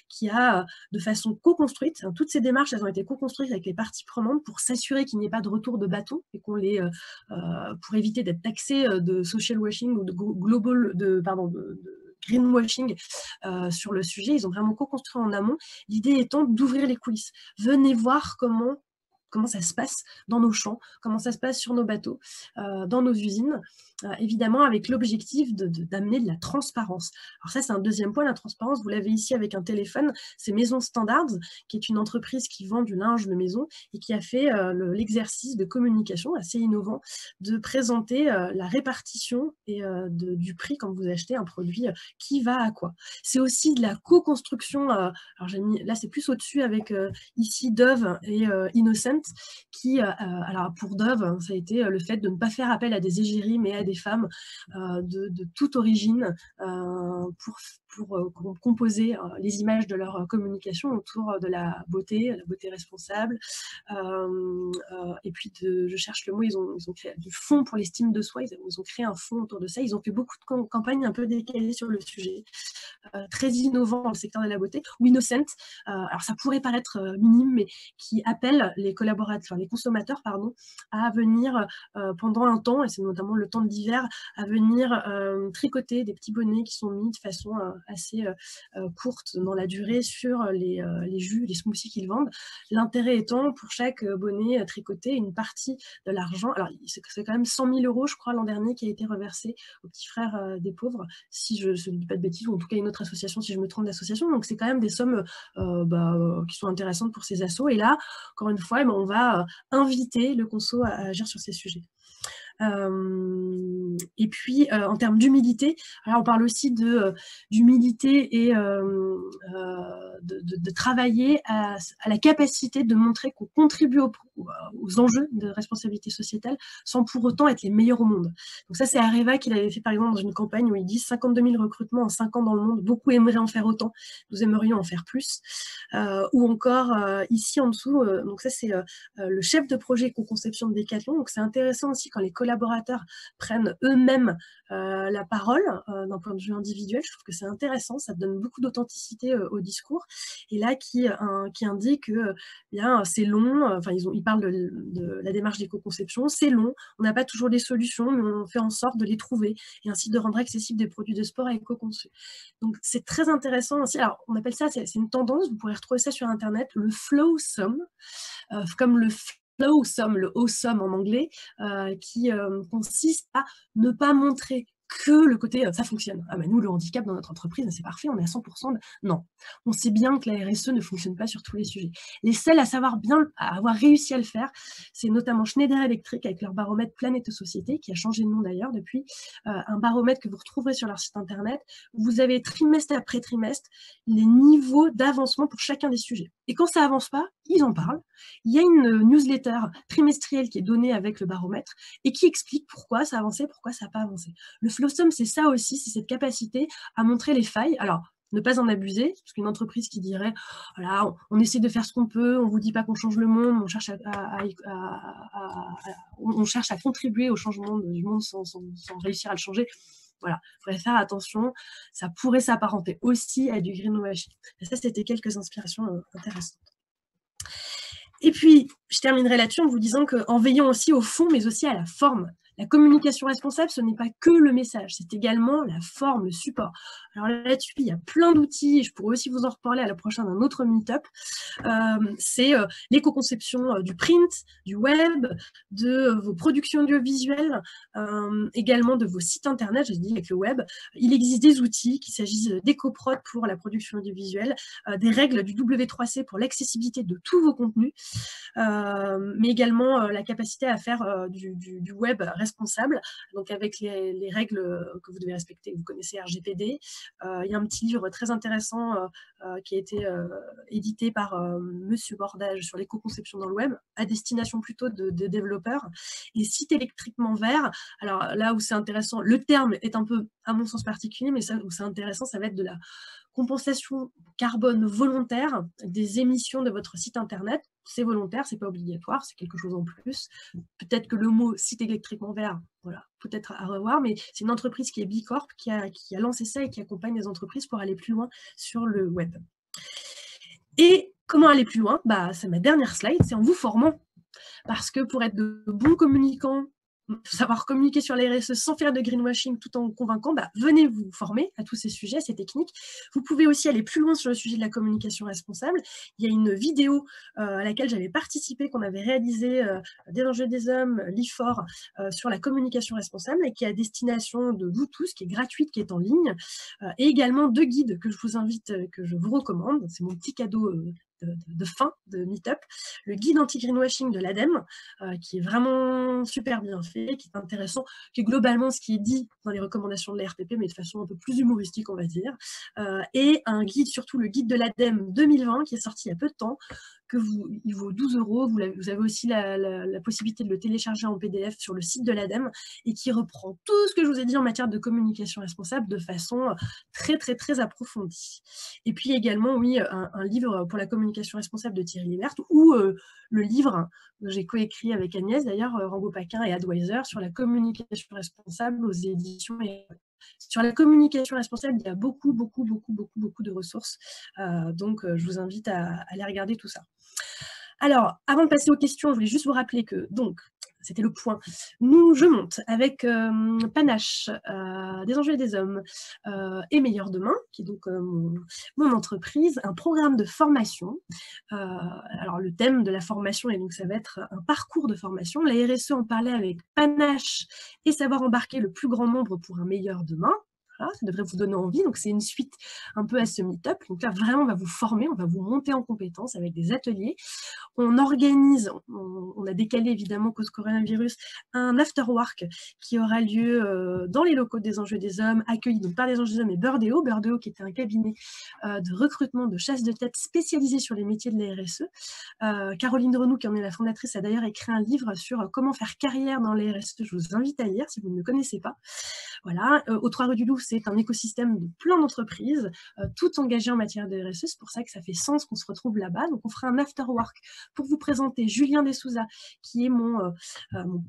qui a, de façon co-construite, hein, toutes ces démarches, elles ont été co-construites avec les parties prenantes pour s'assurer qu'il n'y ait pas de retour de bâton et qu'on les, pour éviter d'être taxés de social washing ou de greenwashing sur le sujet. Ils ont vraiment co-construit en amont, l'idée étant d'ouvrir les coulisses. Venez voir comment ça se passe dans nos champs, comment ça se passe sur nos bateaux, dans nos usines, évidemment avec l'objectif d'amener de la transparence. Alors ça, c'est un deuxième point, la transparence, vous l'avez ici avec un téléphone, c'est Maison Standards, qui est une entreprise qui vend du linge de maison et qui a fait l'exercice de communication assez innovant, de présenter la répartition et du prix quand vous achetez un produit, qui va à quoi. C'est aussi de la co-construction, alors j'ai mis, là c'est plus au-dessus avec ici Dove et Innocent, qui, alors pour Dove, ça a été le fait de ne pas faire appel à des égéries, mais à des femmes de toute origine pour composer les images de leur communication autour de la beauté responsable. Et puis, je cherche le mot, ils ont créé du fonds pour l'estime de soi, ils ont créé un fonds autour de ça, ils ont fait beaucoup de campagnes un peu décalées sur le sujet, très innovant dans le secteur de la beauté. Ou Innocent, alors ça pourrait paraître minime, mais qui appelle les collaborateurs, les consommateurs, pardon, à venir pendant un temps, et c'est notamment le temps de l'hiver, à venir tricoter des petits bonnets qui sont mis de façon assez courte dans la durée sur les jus, les smoothies qu'ils vendent. L'intérêt étant, pour chaque bonnet tricoté, une partie de l'argent, alors c'est quand même 100 000 € je crois l'an dernier qui a été reversé aux petits frères des pauvres, si je ne dis pas de bêtises, ou en tout cas une autre association si je me trompe d'association, donc c'est quand même des sommes qui sont intéressantes pour ces assos, et là, encore une fois, on va inviter le conso à agir sur ces sujets. Et puis en termes d'humilité, on parle aussi d'humilité et de travailler à la capacité de montrer qu'on contribue aux enjeux de responsabilité sociétale sans pour autant être les meilleurs au monde. Donc ça, c'est Areva qui l'avait fait par exemple dans une campagne où ils disent 52 000 recrutements en 5 ans dans le monde, beaucoup aimeraient en faire autant, nous aimerions en faire plus. Ou encore ici en dessous, donc ça c'est le chef de projet co-conception de Decathlon, donc c'est intéressant aussi quand les collaborateurs prennent eux-mêmes la parole d'un point de vue individuel. Je trouve que c'est intéressant, ça donne beaucoup d'authenticité au discours, et là qui indique que bien c'est long, enfin ils parlent de la démarche d'éco-conception, c'est long, on n'a pas toujours des solutions, mais on fait en sorte de les trouver et ainsi de rendre accessibles des produits de sport éco-conçus. Donc c'est très intéressant aussi. Alors on appelle ça, c'est une tendance, vous pourrez retrouver ça sur internet, le flowsome, comme le flowsome, le awesome en anglais, qui consiste à ne pas montrer que le côté ça fonctionne. Ah bah nous, le handicap dans notre entreprise, c'est parfait, on est à 100%. Non, on sait bien que la RSE ne fonctionne pas sur tous les sujets. Les seuls à savoir bien, à avoir réussi à le faire, c'est notamment Schneider Electric avec leur baromètre Planète Société, qui a changé de nom d'ailleurs depuis, un baromètre que vous retrouverez sur leur site internet, où vous avez trimestre après trimestre les niveaux d'avancement pour chacun des sujets. Et quand ça avance pas, ils en parlent. Il y a une newsletter trimestrielle qui est donnée avec le baromètre et qui explique pourquoi ça a avancé, pourquoi ça n'a pas avancé. Le Flowsum, c'est ça aussi, c'est cette capacité à montrer les failles. Alors, ne pas en abuser, parce qu'une entreprise qui dirait voilà, on essaie de faire ce qu'on peut, on ne vous dit pas qu'on change le monde, on cherche on cherche à contribuer au changement du monde sans réussir à le changer. Voilà, il faudrait faire attention, ça pourrait s'apparenter aussi à du greenwashing. Et ça, c'était quelques inspirations intéressantes. Et puis, je terminerai là-dessus en vous disant qu'en veillant aussi au fond, mais aussi à la forme, la communication responsable, ce n'est pas que le message, c'est également la forme, le support. Alors là-dessus, il y a plein d'outils, et je pourrais aussi vous en reparler à la prochaine d'un autre meet-up. C'est l'éco-conception du print, du web, de vos productions audiovisuelles, également de vos sites internet, je dis avec le web. Il existe des outils, qu'il s'agisse d'éco-prod pour la production audiovisuelle, des règles du W3C pour l'accessibilité de tous vos contenus, mais également la capacité à faire du web responsable, donc avec les règles que vous devez respecter. Vous connaissez RGPD. Il y a un petit livre très intéressant qui a été édité par Monsieur Bordage sur l'éco-conception dans le web, à destination plutôt de développeurs. Et sites électriquement verts, alors là où c'est intéressant, le terme est un peu, à mon sens, particulier, mais ça où c'est intéressant, ça va être de la compensation carbone volontaire des émissions de votre site internet. C'est volontaire, c'est pas obligatoire, c'est quelque chose en plus. Peut-être que le mot site électriquement vert, voilà, peut-être à revoir, mais c'est une entreprise qui est Bicorp qui a lancé ça et qui accompagne les entreprises pour aller plus loin sur le web. Et comment aller plus loin? Bah, c'est ma dernière slide, c'est en vous formant. Parce que pour être de bons communicants, savoir communiquer sur les RSE sans faire de greenwashing tout en convaincant, bah, venez vous former à tous ces sujets, à ces techniques. Vous pouvez aussi aller plus loin sur le sujet de la communication responsable. Il y a une vidéo à laquelle j'avais participé, qu'on avait réalisée des enjeux des hommes, l'IFOR, sur la communication responsable et qui est à destination de vous tous, qui est gratuite, qui est en ligne. Et également 2 guides que je vous invite, que je vous recommande. C'est mon petit cadeau de fin de Meetup, le guide anti-greenwashing de l'ADEME, qui est vraiment super bien fait, qui est intéressant, qui est globalement ce qui est dit dans les recommandations de la RPP, mais de façon un peu plus humoristique, on va dire, et un guide, surtout le guide de l'ADEME 2020, qui est sorti il y a peu de temps, il vaut 12 €, vous avez aussi la possibilité de le télécharger en PDF sur le site de l'ADEME, et qui reprend tout ce que je vous ai dit en matière de communication responsable de façon très, très, très approfondie. Et puis également, oui, un livre pour la communication responsable de Thierry Lebert, ou le livre que j'ai coécrit avec Agnès, d'ailleurs, Rambo-Paquin et Advisor, sur la communication responsable aux éditions. Sur la communication responsable, il y a beaucoup de ressources. Donc, je vous invite à aller regarder tout ça. Alors, avant de passer aux questions, je voulais juste vous rappeler que, donc, c'était le point. Je monte avec Panache, des enjeux et des hommes, et Meilleur Demain, qui est donc mon entreprise, un programme de formation. Alors, le thème de la formation, et donc ça va être un parcours de formation. La RSE en parlait avec Panache et savoir embarquer le plus grand nombre pour un meilleur demain. Voilà, ça devrait vous donner envie. Donc, c'est une suite un peu à ce meet-up. Donc là, vraiment, on va vous former, on va vous monter en compétences avec des ateliers. On organise, on a décalé évidemment cause coronavirus, un after-work qui aura lieu dans les locaux des Enjeux des Hommes, accueilli donc par les Enjeux des Hommes et Burdeo qui était un cabinet de recrutement de chasse de tête spécialisé sur les métiers de la RSE. Caroline Renou, qui en est la fondatrice, a d'ailleurs écrit un livre sur comment faire carrière dans les RSE. Je vous invite à lire si vous ne le connaissez pas. Voilà, aux 3 rues du Louvre, c'est un écosystème de plein d'entreprises, toutes engagées en matière de RSE. C'est pour ça que ça fait sens qu'on se retrouve là-bas. Donc, on fera un after-work pour vous présenter Julien Dessouza, qui est mon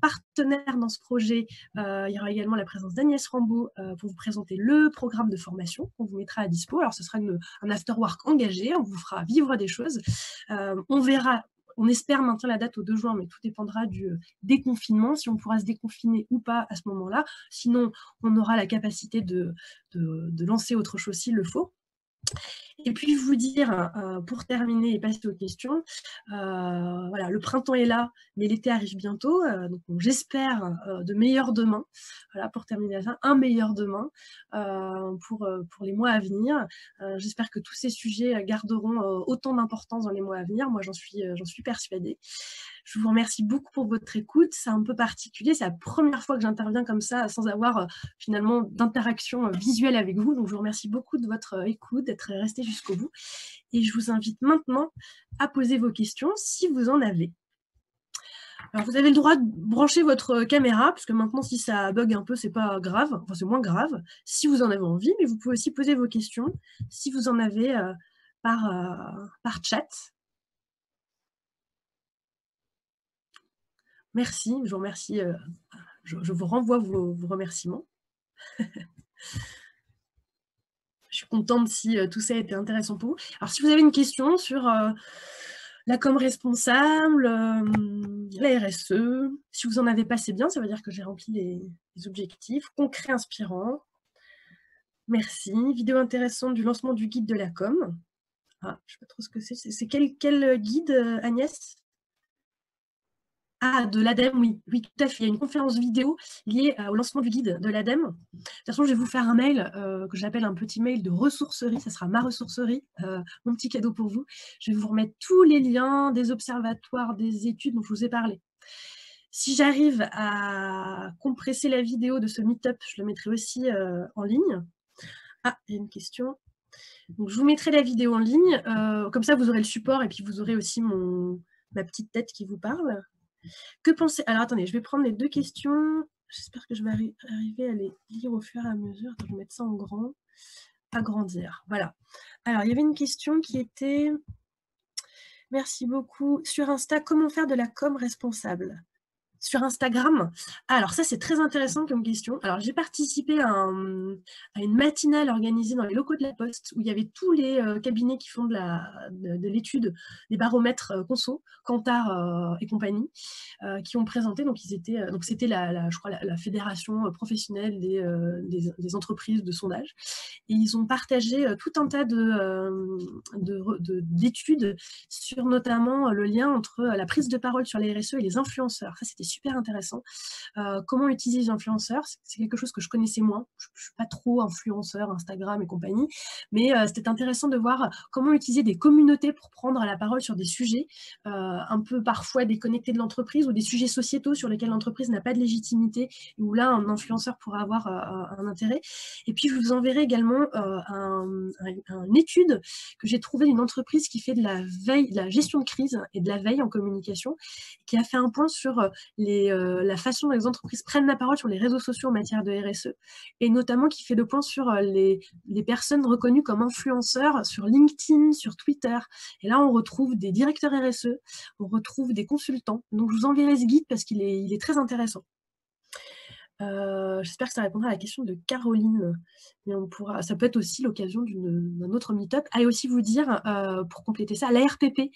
partenaire dans ce projet. Il y aura également la présence d'Agnès Rambaud pour vous présenter le programme de formation qu'on vous mettra à dispo. Alors, ce sera un after-work engagé. On vous fera vivre des choses. On verra. On espère maintenir la date au 2 juin, mais tout dépendra du déconfinement, si on pourra se déconfiner ou pas à ce moment-là. Sinon, on aura la capacité de lancer autre chose s'il le faut. Et puis vous dire, pour terminer et passer aux questions, voilà, le printemps est là, mais l'été arrive bientôt, donc j'espère de meilleurs demain. Voilà, pour terminer la fin, un meilleur demain pour les mois à venir. J'espère que tous ces sujets garderont autant d'importance dans les mois à venir. Moi, j'en suis persuadée. Je vous remercie beaucoup pour votre écoute. C'est un peu particulier, c'est la première fois que j'interviens comme ça sans avoir finalement d'interaction visuelle avec vous. Donc je vous remercie beaucoup de votre écoute, d'être resté jusqu'au bout. Et je vous invite maintenant à poser vos questions si vous en avez. Alors vous avez le droit de brancher votre caméra, parce que maintenant si ça bug un peu, c'est pas grave, enfin c'est moins grave, si vous en avez envie, mais vous pouvez aussi poser vos questions si vous en avez par chat. Merci, je vous remercie, je vous renvoie vos remerciements. Je suis contente si tout ça a été intéressant pour vous. Alors, si vous avez une question sur la com responsable, la RSE, si vous en avez pas, c'est bien, ça veut dire que j'ai rempli les objectifs. Concret, inspirant. Merci. Vidéo intéressante du lancement du guide de la com. Ah, je ne sais pas trop ce que c'est. C'est quel guide, Agnès ? Ah, de l'ADEME, oui. Oui, tout à fait. Il y a une conférence vidéo liée au lancement du guide de l'ADEME. De toute façon, je vais vous faire un mail que j'appelle un petit mail de ressourcerie. Ça sera ma ressourcerie, mon petit cadeau pour vous. Je vais vous remettre tous les liens des observatoires, des études dont je vous ai parlé. Si j'arrive à compresser la vidéo de ce meet-up, je le mettrai aussi en ligne. Ah, il y a une question. Donc, je vous mettrai la vidéo en ligne. Comme ça, vous aurez le support et puis vous aurez aussi ma petite tête qui vous parle. Que pensez... Alors, attendez, je vais prendre les deux questions. J'espère que je vais arriver à les lire au fur et à mesure. Attends, je vais mettre ça en grand. Agrandir. Voilà. Alors, il y avait une question qui était... Merci beaucoup. Sur Insta, comment faire de la com responsable ? Sur Instagram. Alors ça, c'est très intéressant comme question. Alors j'ai participé à une matinale organisée dans les locaux de la Poste où il y avait tous les cabinets qui font de l'étude des baromètres conso, Kantar et compagnie, qui ont présenté. Donc c'était je crois la fédération professionnelle des entreprises de sondage. Et ils ont partagé tout un tas d'études sur notamment le lien entre la prise de parole sur les RSE et les influenceurs. Ça, c'était super intéressant. Comment utiliser les influenceurs, c'est quelque chose que je connaissais moins. Je ne suis pas trop influenceur, Instagram et compagnie, mais c'était intéressant de voir comment utiliser des communautés pour prendre la parole sur des sujets un peu parfois déconnectés de l'entreprise ou des sujets sociétaux sur lesquels l'entreprise n'a pas de légitimité et où là, un influenceur pourra avoir un intérêt. Et puis, je vous enverrai également une étude que j'ai trouvée d'une entreprise qui fait de la veille, de la gestion de crise et de la veille en communication, qui a fait un point sur la façon dont les entreprises prennent la parole sur les réseaux sociaux en matière de RSE, et notamment qui fait le point sur les personnes reconnues comme influenceurs sur LinkedIn, sur Twitter. Et là, on retrouve des directeurs RSE, on retrouve des consultants. Donc, je vous enverrai ce guide parce qu'il est très intéressant. J'espère que ça répondra à la question de Caroline. Mais ça peut être aussi l'occasion d'un autre meet-up. Et aussi vous dire, pour compléter ça, l'ARPP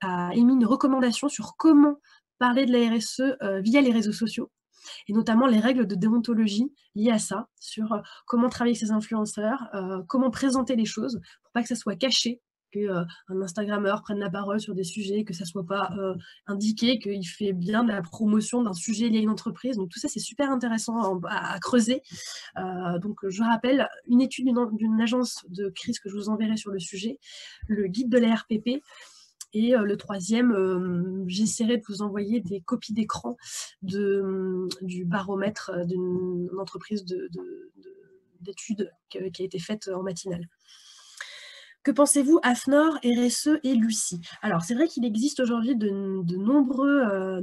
a émis une recommandation sur comment parler de la RSE via les réseaux sociaux, et notamment les règles de déontologie liées à ça, sur comment travailler avec ses influenceurs, comment présenter les choses, pour pas que ça soit caché, qu'un Instagrammeur prenne la parole sur des sujets, que ça ne soit pas indiqué qu'il fait bien de la promotion d'un sujet lié à une entreprise. Donc tout ça, c'est super intéressant à creuser. Donc je rappelle, une étude d'une agence de crise que je vous enverrai sur le sujet, le guide de la RPP, et le troisième, j'essaierai de vous envoyer des copies d'écran du baromètre d'une entreprise d'études qui a été faite en matinale. Que pensez-vous, AFNOR, RSE et Lucie? Alors, c'est vrai qu'il existe aujourd'hui de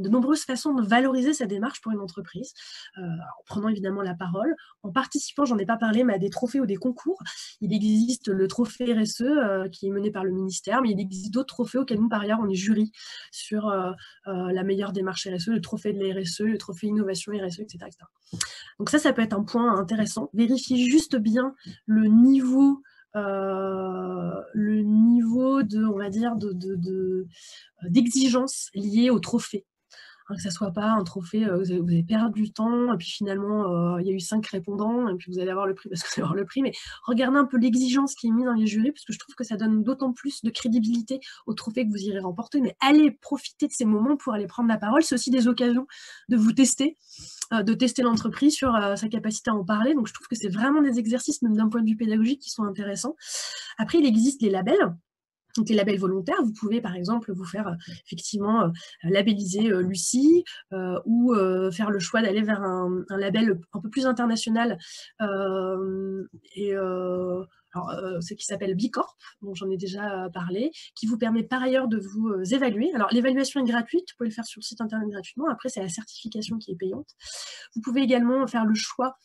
nombreuses façons de valoriser sa démarche pour une entreprise, en prenant évidemment la parole, en participant, j'en ai pas parlé, mais à des trophées ou des concours. Il existe le trophée RSE qui est mené par le ministère, mais il existe d'autres trophées auxquels nous, par ailleurs, on est jury sur la meilleure démarche RSE, le trophée de la RSE, le trophée innovation RSE, etc., etc. Donc ça peut être un point intéressant. Vérifiez juste bien le niveau de, on va dire, d'exigence liée au trophée. Que ça soit pas un trophée, vous avez perdu du temps, et puis finalement, il y a eu 5 répondants, et puis vous allez avoir le prix parce que vous allez avoir le prix. Mais regardez un peu l'exigence qui est mise dans les jurys, parce que je trouve que ça donne d'autant plus de crédibilité au trophée que vous irez remporter. Mais allez profiter de ces moments pour aller prendre la parole. C'est aussi des occasions de vous tester, de tester l'entreprise sur sa capacité à en parler. Donc je trouve que c'est vraiment des exercices, même d'un point de vue pédagogique, qui sont intéressants. Après, il existe les labels. Donc les labels volontaires, vous pouvez par exemple vous faire effectivement labelliser Lucie, ou faire le choix d'aller vers un label un peu plus international, ce qui s'appelle B Corp, dont j'en ai déjà parlé, qui vous permet par ailleurs de vous évaluer. Alors l'évaluation est gratuite, vous pouvez le faire sur le site internet gratuitement, après c'est la certification qui est payante. Vous pouvez également faire le choix.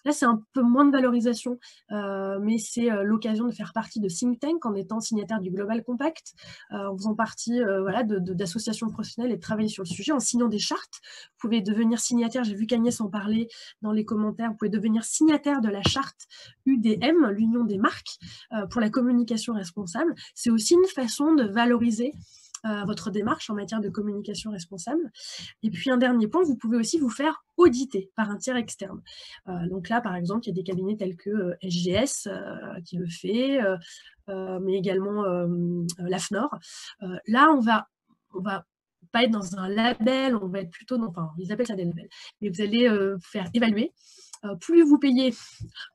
Là, c'est un peu moins de valorisation, mais c'est l'occasion de faire partie de think tank en étant signataire du Global Compact, en faisant partie d'associations professionnelles et de travailler sur le sujet, en signant des chartes. Vous pouvez devenir signataire, j'ai vu qu'Agnès en parlait dans les commentaires, vous pouvez devenir signataire de la charte UDM, l'Union des marques, pour la communication responsable. C'est aussi une façon de valoriser votre démarche en matière de communication responsable. Et puis un dernier point, vous pouvez aussi vous faire auditer par un tiers externe. Donc là, par exemple, il y a des cabinets tels que SGS qui le fait, mais également l'AFNOR. Là, on va pas être dans un label, on va être plutôt dans, enfin, ils appellent ça des labels, mais vous allez vous faire évaluer. Plus vous payez,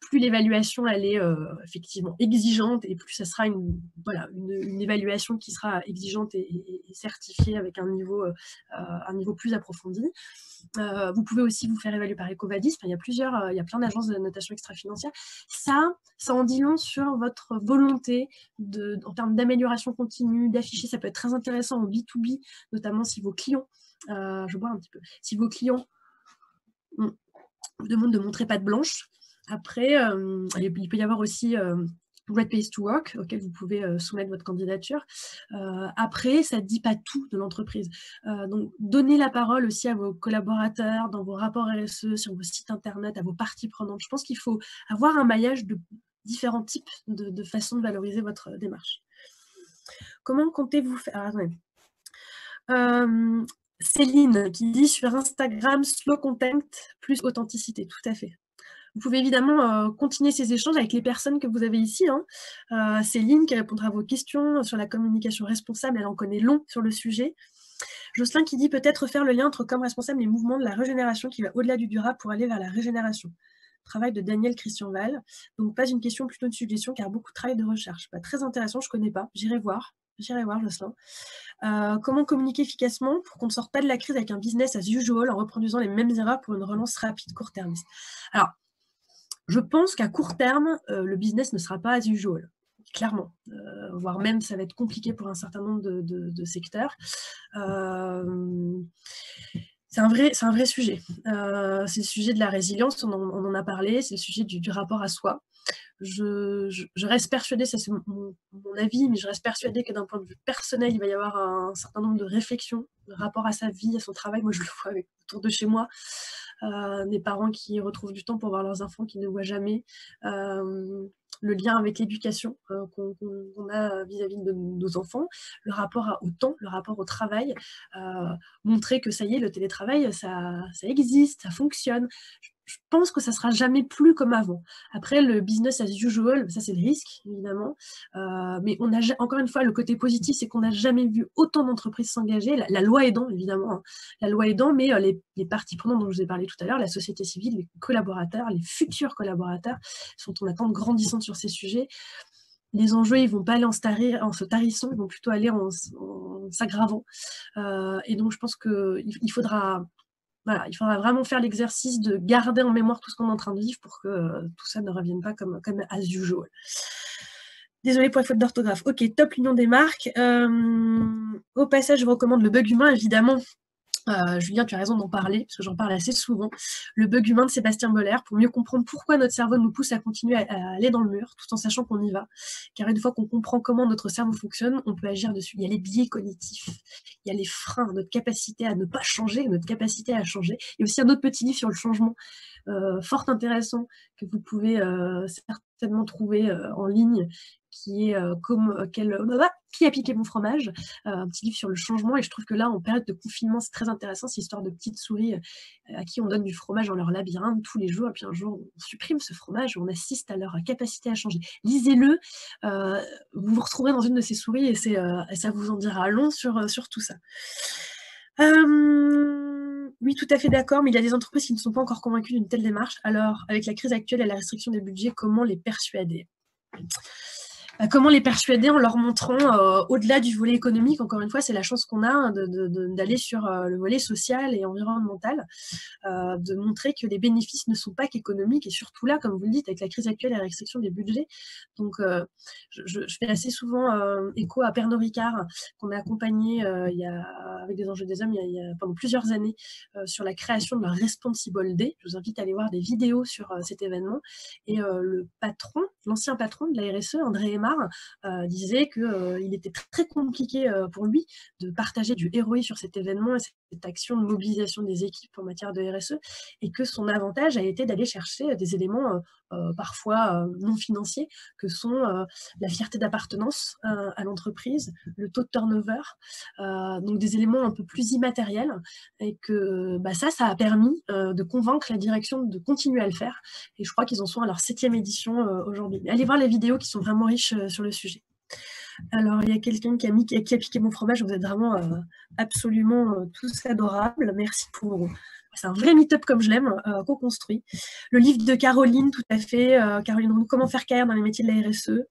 plus l'évaluation elle est effectivement exigeante, et plus ça sera une évaluation qui sera exigeante et certifiée avec un niveau plus approfondi. Vous pouvez aussi vous faire évaluer par EcoVadis. Enfin, il y a plein d'agences de notation extra-financière. Ça en dit long sur votre volonté en termes d'amélioration continue, d'afficher. Ça peut être très intéressant en B2B, notamment si vos clients, je bois un petit peu, si vos clients vous demande de montrer patte blanche. Après, il peut y avoir aussi Great Place to Work, auquel vous pouvez soumettre votre candidature. Après, ça ne dit pas tout de l'entreprise. Donc, donnez la parole aussi à vos collaborateurs, dans vos rapports RSE, sur vos sites internet, à vos parties prenantes. Je pense qu'il faut avoir un maillage de différents types de façons de valoriser votre démarche. Comment comptez-vous faire Céline qui dit sur Instagram, slow content plus authenticité, tout à fait. Vous pouvez évidemment continuer ces échanges avec les personnes que vous avez ici. Céline qui répondra à vos questions sur la communication responsable, elle en connaît long sur le sujet. Jocelyn qui dit peut-être faire le lien entre comme responsable et mouvements de la régénération qui va au-delà du durable pour aller vers la régénération. Travail de Daniel Christian Val. Donc pas une question, plutôt une suggestion, car beaucoup de travail de recherche. Pas très intéressant, je ne connais pas, j'irai voir. Jocelyn. Comment communiquer efficacement pour qu'on ne sorte pas de la crise avec un business as usual en reproduisant les mêmes erreurs pour une relance rapide, court-termiste. Alors, je pense qu'à court terme, le business ne sera pas as usual, clairement. Voire même, ça va être compliqué pour un certain nombre de secteurs. C'est un vrai sujet. C'est le sujet de la résilience, on en a parlé, c'est le sujet du rapport à soi. Je reste persuadée, ça c'est mon avis, mais je reste persuadée que d'un point de vue personnel, il va y avoir un certain nombre de réflexions, de rapport à sa vie, à son travail. Moi, je le vois autour de chez moi, des parents qui retrouvent du temps pour voir leurs enfants qu'ils ne voient jamais, le lien avec l'éducation qu'on a vis-à-vis de nos enfants, le rapport au temps, le rapport au travail, montrer que ça y est, le télétravail, ça existe, ça fonctionne. Je pense que ça ne sera jamais plus comme avant. Après, le business as usual, ça c'est le risque, évidemment. Mais encore une fois, le côté positif, c'est qu'on n'a jamais vu autant d'entreprises s'engager. La loi aidant, évidemment. La loi aidant, mais les parties prenantes dont je vous ai parlé tout à l'heure, la société civile, les collaborateurs, les futurs collaborateurs, sont en attente grandissante sur ces sujets. Les enjeux, ils ne vont pas aller en se tarissant, ils vont plutôt aller en s'aggravant. Et donc, je pense qu'il faudra... Voilà, il faudra vraiment faire l'exercice de garder en mémoire tout ce qu'on est en train de vivre pour que tout ça ne revienne pas comme as usual. Désolée pour la faute d'orthographe. Ok, top l'union des marques. Au passage, je vous recommande le bug humain, évidemment. Julien, tu as raison d'en parler, parce que j'en parle assez souvent. Le bug humain de Sébastien Boller, pour mieux comprendre pourquoi notre cerveau nous pousse à continuer à aller dans le mur, tout en sachant qu'on y va. Car une fois qu'on comprend comment notre cerveau fonctionne, on peut agir dessus. Il y a les biais cognitifs, il y a les freins, notre capacité à ne pas changer, notre capacité à changer. Il y a aussi un autre petit livre sur le changement fort intéressant que vous pouvez certainement trouver en ligne, qui est qui a piqué mon fromage, un petit livre sur le changement. Et je trouve que là, en période de confinement, c'est très intéressant, cette histoire de petites souris à qui on donne du fromage dans leur labyrinthe tous les jours, et puis un jour, on supprime ce fromage, on assiste à leur capacité à changer. Lisez-le, vous vous retrouverez dans une de ces souris, et ça vous en dira long sur tout ça. Oui, tout à fait d'accord, mais il y a des entreprises qui ne sont pas encore convaincues d'une telle démarche. Alors, avec la crise actuelle et la restriction des budgets, comment les persuader ? Comment les persuader en leur montrant, au-delà du volet économique, encore une fois, c'est la chance qu'on a d'aller sur le volet social et environnemental, de montrer que les bénéfices ne sont pas qu'économiques, et surtout là, comme vous le dites, avec la crise actuelle et la restriction des budgets. Donc, je fais assez souvent écho à Pernod Ricard, qu'on a accompagné avec des enjeux des hommes pendant plusieurs années sur la création de leur Responsible Day. Je vous invite à aller voir des vidéos sur cet événement. Et l'ancien patron de la RSE, André Aymar, disait qu'il était très compliqué pour lui de partager du ROI sur cet événement et cette action de mobilisation des équipes en matière de RSE, et que son avantage a été d'aller chercher des éléments parfois non financiers, que sont la fierté d'appartenance à l'entreprise, le taux de turnover, donc des éléments un peu plus immatériels, et que ça a permis de convaincre la direction de continuer à le faire. Et je crois qu'ils en sont à leur 7e édition aujourd'hui. Allez voir les vidéos qui sont vraiment riches sur le sujet. Alors, il y a quelqu'un qui a piqué mon fromage. Vous êtes vraiment absolument tous adorables. Merci pour... C'est un vrai meet-up comme je l'aime, co-construit. Le livre de Caroline, tout à fait. Caroline Roux, Comment faire carrière dans les métiers de la RSE.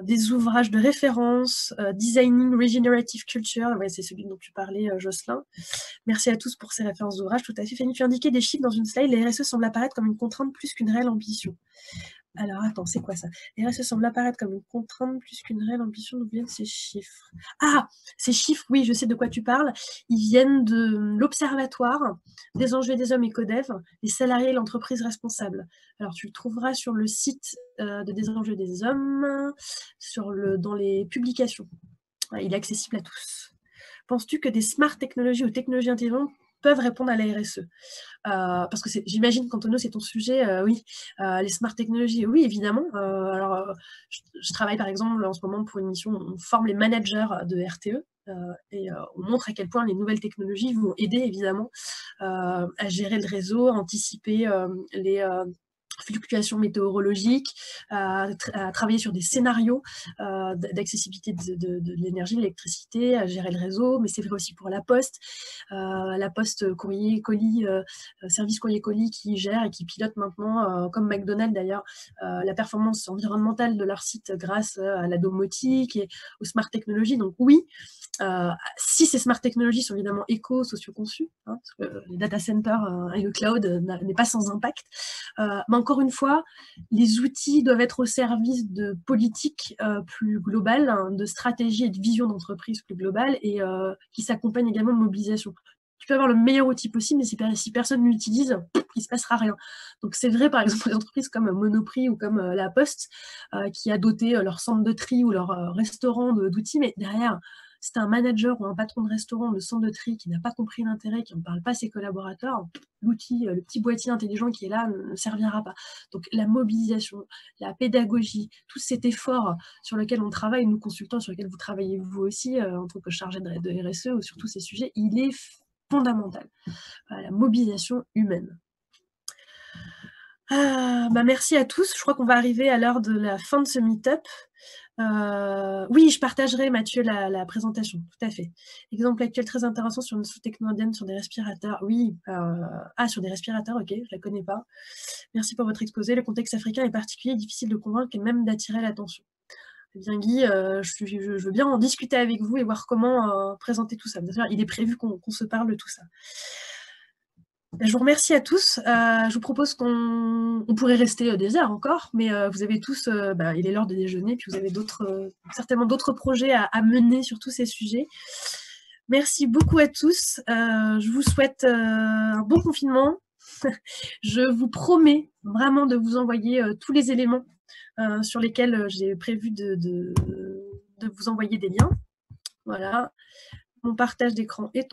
Des ouvrages de référence, Designing Regenerative Culture. Ouais, c'est celui dont tu parlais, Jocelyn. Merci à tous pour ces références d'ouvrages. Tout à fait. Fanny, tu indiquais des chiffres dans une slide. Les RSE semblent apparaître comme une contrainte plus qu'une réelle ambition. Alors, attends, c'est quoi ça? Les RSE semblent apparaître comme une contrainte plus qu'une réelle ambition. D'où viennent ces chiffres? Ah, ces chiffres, oui, je sais de quoi tu parles. Ils viennent de l'Observatoire des enjeux des hommes et Codev, les salariés et l'entreprise responsable. Alors, tu le trouveras sur le site des enjeux des hommes, dans les publications. Il est accessible à tous. Penses-tu que des smart technologies ou technologies intelligentes peuvent répondre à la RSE? Parce que j'imagine qu'Antonio, c'est ton sujet, oui. Les smart technologies, oui, évidemment. Alors, je travaille par exemple en ce moment pour une mission où on forme les managers de RTE, et on montre à quel point les nouvelles technologies vont aider évidemment à gérer le réseau, à anticiper les fluctuations météorologiques, à travailler sur des scénarios d'accessibilité de l'énergie, de l'électricité, à gérer le réseau, mais c'est vrai aussi pour la Poste courrier colis, service courrier colis qui gère et qui pilote maintenant, comme McDonald's d'ailleurs, la performance environnementale de leur site grâce à la domotique et aux smart technologies. Donc oui, si ces smart technologies sont évidemment éco-socio-conçues, parce que les data centers et le cloud n'est pas sans impact, mais encore une fois, les outils doivent être au service de politiques plus globales, de stratégies et de vision d'entreprise plus globales, et qui s'accompagnent également de mobilisation. Tu peux avoir le meilleur outil possible, mais si personne ne l'utilise, il ne se passera rien. Donc c'est vrai, par exemple, des entreprises comme Monoprix ou comme La Poste, qui a doté leur centre de tri ou leur restaurant d'outils, mais derrière, c'est un manager ou un patron de restaurant de centre de tri qui n'a pas compris l'intérêt, qui ne parle pas à ses collaborateurs, l'outil, le petit boîtier intelligent qui est là ne servira pas. Donc la mobilisation, la pédagogie, tout cet effort sur lequel on travaille, nous consultants, sur lequel vous travaillez vous aussi, en tant que chargé de RSE ou sur tous ces sujets, il est fondamental. La mobilisation humaine. Merci à tous. Je crois qu'on va arriver à l'heure de la fin de ce meet-up. Oui, je partagerai, Mathieu, la présentation, tout à fait. Exemple actuel très intéressant sur une sous-techno-indienne sur des respirateurs. Oui, sur des respirateurs, ok, je ne la connais pas. Merci pour votre exposé. Le contexte africain est particulier, difficile de convaincre et même d'attirer l'attention. Eh bien, Guy, je veux bien en discuter avec vous et voir comment présenter tout ça. Bien sûr, il est prévu qu'on se parle de tout ça. Je vous remercie à tous. Je vous propose qu'on pourrait rester des heures encore, mais vous avez tous, il est l'heure de déjeuner, puis vous avez certainement d'autres projets à mener sur tous ces sujets. Merci beaucoup à tous. Je vous souhaite un bon confinement. Je vous promets vraiment de vous envoyer tous les éléments sur lesquels j'ai prévu de vous envoyer des liens. Voilà. Mon partage d'écran est